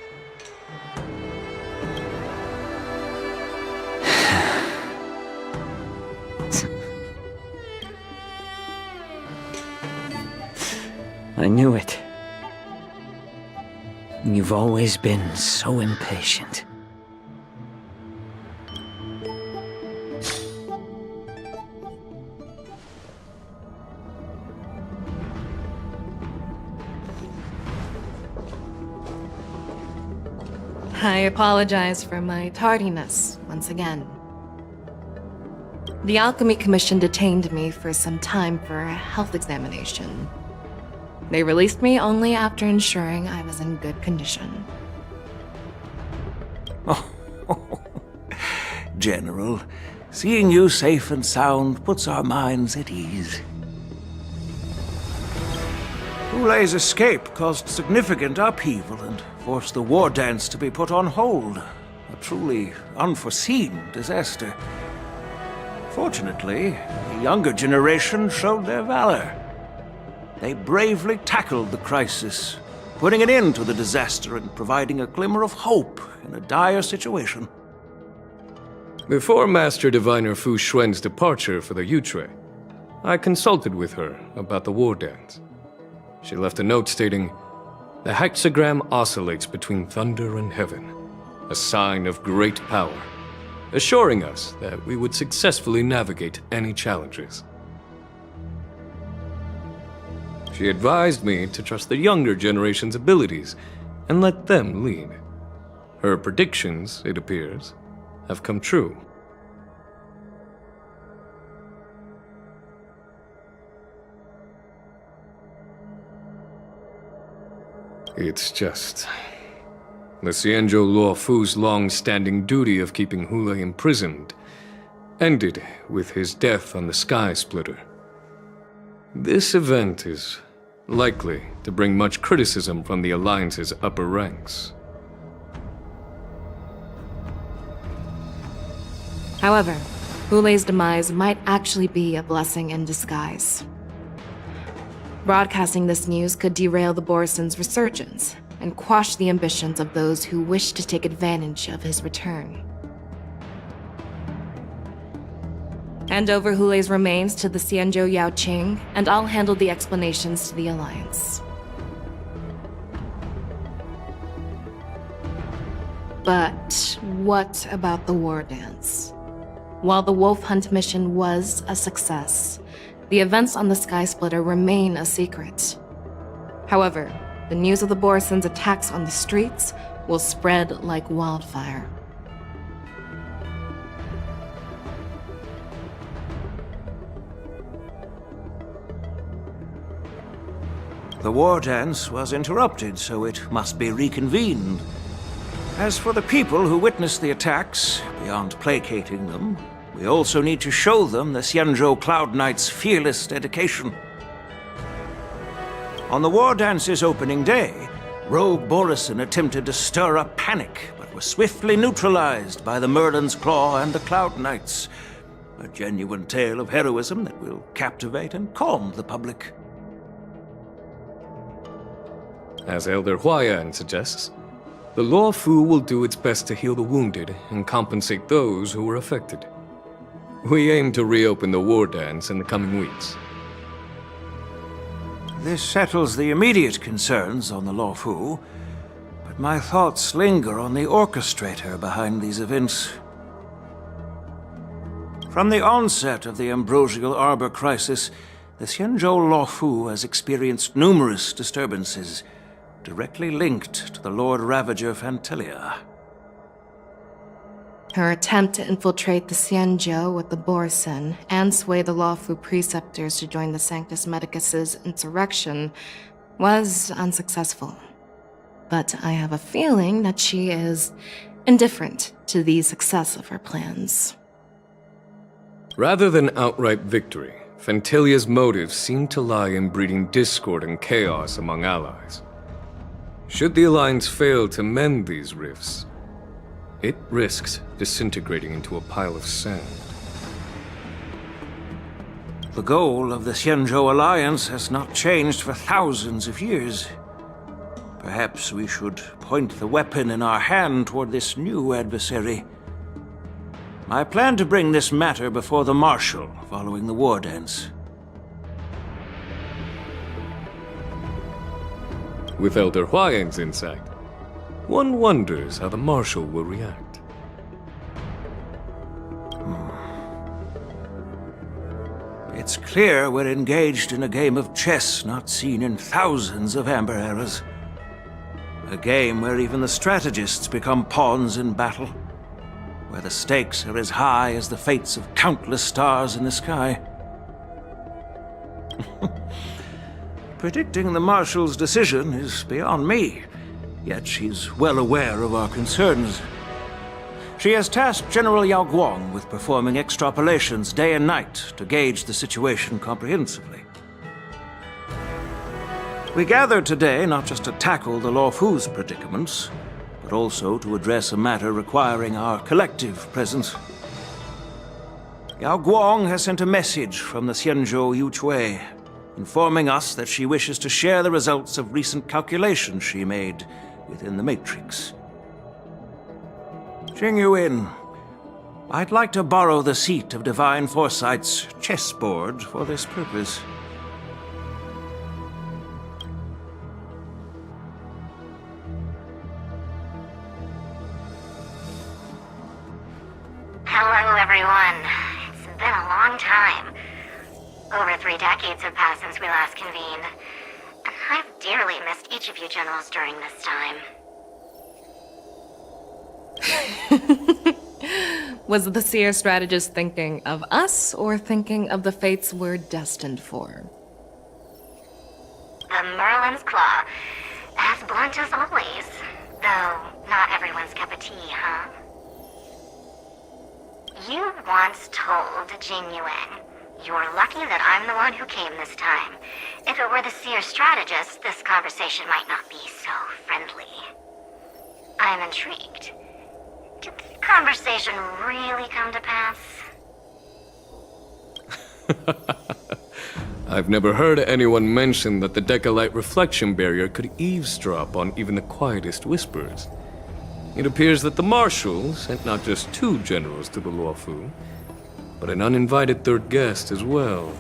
I knew it. You've always been so impatient. I apologize for my tardiness once again. The Alchemy Commission detained me for some time for a health examination. They released me only after ensuring I was in good condition. General, seeing you safe and sound puts our minds at ease. Hulei's escape caused significant upheaval and forced the war dance to be put on hold. A truly unforeseen disaster. Fortunately, the younger generation showed their valor. They bravely tackled the crisis, putting an end to the disaster and providing a glimmer of hope in a dire situation. Before Master Diviner Fu Xuan's departure for the Yutre, I consulted with her about the war dance. She left a note stating, "The hexagram oscillates between thunder and heaven, a sign of great power," assuring us that we would successfully navigate any challenges. She advised me to trust the younger generation's abilities and let them lead. Her predictions, it appears, have come true. It's just... the Xianzhou Luofu's long-standing duty of keeping Hulei imprisoned ended with his death on the Sky Splitter. This event is likely to bring much criticism from the Alliance's upper ranks. However, Hulei's demise might actually be a blessing in disguise. Broadcasting this news could derail the Borsen's resurgence and quash the ambitions of those who wish to take advantage of his return. Hand over Hulei's remains to the Xianzhou Yaoqing, and I'll handle the explanations to the Alliance. But what about the war dance? While the Wolf Hunt mission was a success, the events on the Sky Splitter remain a secret. However, the news of the Borsen's attacks on the streets will spread like wildfire. The war dance was interrupted, so it must be reconvened. As for the people who witnessed the attacks, beyond placating them, we also need to show them the Xianzhou Cloud Knight's fearless dedication. On the War Dance's opening day, Rogue Borison attempted to stir up panic, but was swiftly neutralized by the Merlin's Claw and the Cloud Knights. A genuine tale of heroism that will captivate and calm the public. As Elder Huayan suggests, the Luofu will do its best to heal the wounded and compensate those who were affected. We aim to reopen the War Dance in the coming weeks. This settles the immediate concerns on the Luofu, but my thoughts linger on the orchestrator behind these events. From the onset of the Ambrosial Arbor crisis, the Xianzhou Luofu has experienced numerous disturbances, directly linked to the Lord Ravager Phantelia. Her attempt to infiltrate the Xianzhou with the Borison and sway the Luofu preceptors to join the Sanctus Medicus's insurrection was unsuccessful. But I have a feeling that she is indifferent to the success of her plans. Rather than outright victory, Phantelia's motives seem to lie in breeding discord and chaos among allies. Should the Alliance fail to mend these rifts, it risks disintegrating into a pile of sand. The goal of the Xianzhou Alliance has not changed for thousands of years. Perhaps we should point the weapon in our hand toward this new adversary. I plan to bring this matter before the Marshal following the War Dance. With Elder Huayan's insight, one wonders how the Marshal will react. It's clear we're engaged in a game of chess not seen in thousands of Amber eras. A game where even the strategists become pawns in battle, where the stakes are as high as the fates of countless stars in the sky. Predicting the Marshal's decision is beyond me, yet she's well aware of our concerns. She has tasked General Yao Guang with performing extrapolations day and night to gauge the situation comprehensively. We gathered today not just to tackle the Luofu's predicaments, but also to address a matter requiring our collective presence. Yao Guang has sent a message from the Xianzhou Yuchui, informing us that she wishes to share the results of recent calculations she made within the Matrix. Jing Yuin, I'd like to borrow the seat of Divine Foresight's chessboard for this purpose. Hello, everyone. It's been a long time. Over 3 decades have passed since we last convened. And I've dearly missed each of you generals during this time. Was the Seer strategist thinking of us, or thinking of the fates we're destined for? The Merlin's Claw. As blunt as always. Though, not everyone's cup of tea, huh? You once told Jing Yuan, "You're lucky that I'm the one who came this time. If it were the Seer strategist, this conversation might not be so friendly." I'm intrigued. Did the conversation really come to pass? I've never heard anyone mention that the Decalite reflection barrier could eavesdrop on even the quietest whispers. It appears that the Marshal sent not just 2 generals to the Luofu, but an uninvited 3rd guest as well.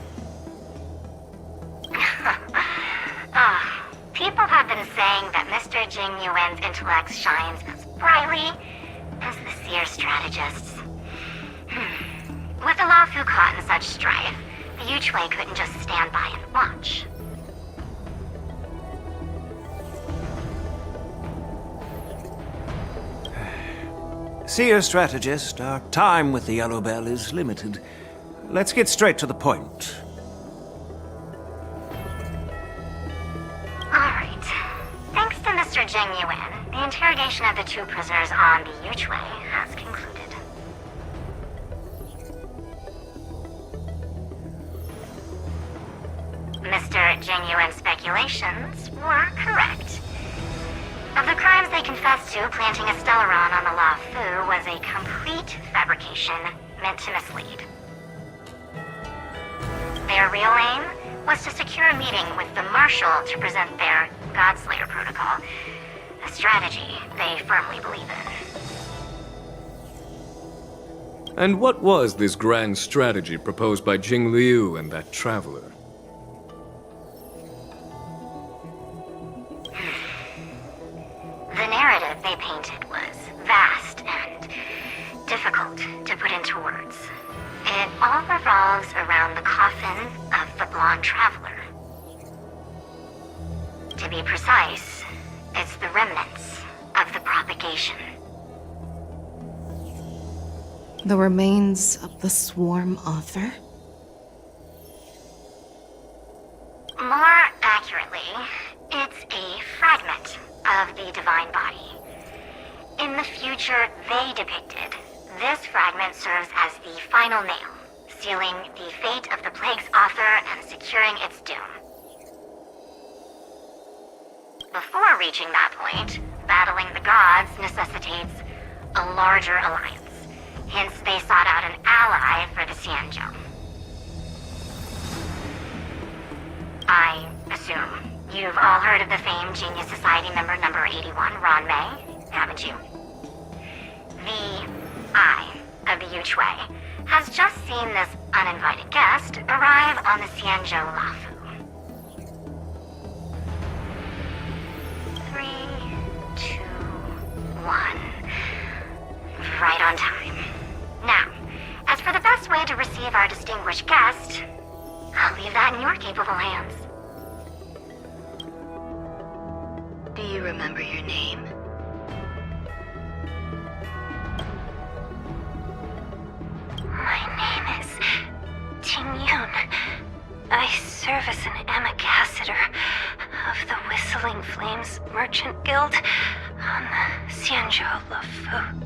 People have been saying that Mr. Jing Yuan's intellect shines as brightly as the Seer strategists. With the Luofu caught in such strife, the Yuchui couldn't just stand by and watch. Seer strategist, our time with the Yellow Bell is limited. Let's get straight to the point. Alright. Thanks to Mr. Jing Yuan, the interrogation of the two prisoners on the Yuchue has concluded. Mr. Genuine speculations were correct. Of the crimes they confessed to, planting a Stellaron on the Luofu was a complete fabrication meant to mislead. Their real aim was to secure a meeting with the Marshal to present their Godslayer protocol, a strategy they firmly believe in. And what was this grand strategy proposed by Jing Liu and that traveler? The narrative they painted was vast and difficult to put into words. It all revolves around the coffin of the blonde traveler. To be precise, it's the remnants of the propagation. The remains of the swarm author? More accurately, it's a fragment of the divine body. In the future they depicted, this fragment serves as the final nail, sealing the fate of the plague's author and securing its doom. Before reaching that point, battling the gods necessitates a larger alliance. Hence, they sought out an ally for the Xianzhou. I assume you've all heard of the famed Genius Society member number 81, Ron May, haven't you? The Eye of the Yuchue has just seen this uninvited guest arrive on the Xianzhou Luofu. 3, 2, 1. Right on time. Now, as for the best way to receive our distinguished guest, I'll leave that in your capable hands. Do you remember your name? My name is Ting Yun. I serve as an ambassador of the Whistling Flames Merchant Guild on the Xianzhou Luofu.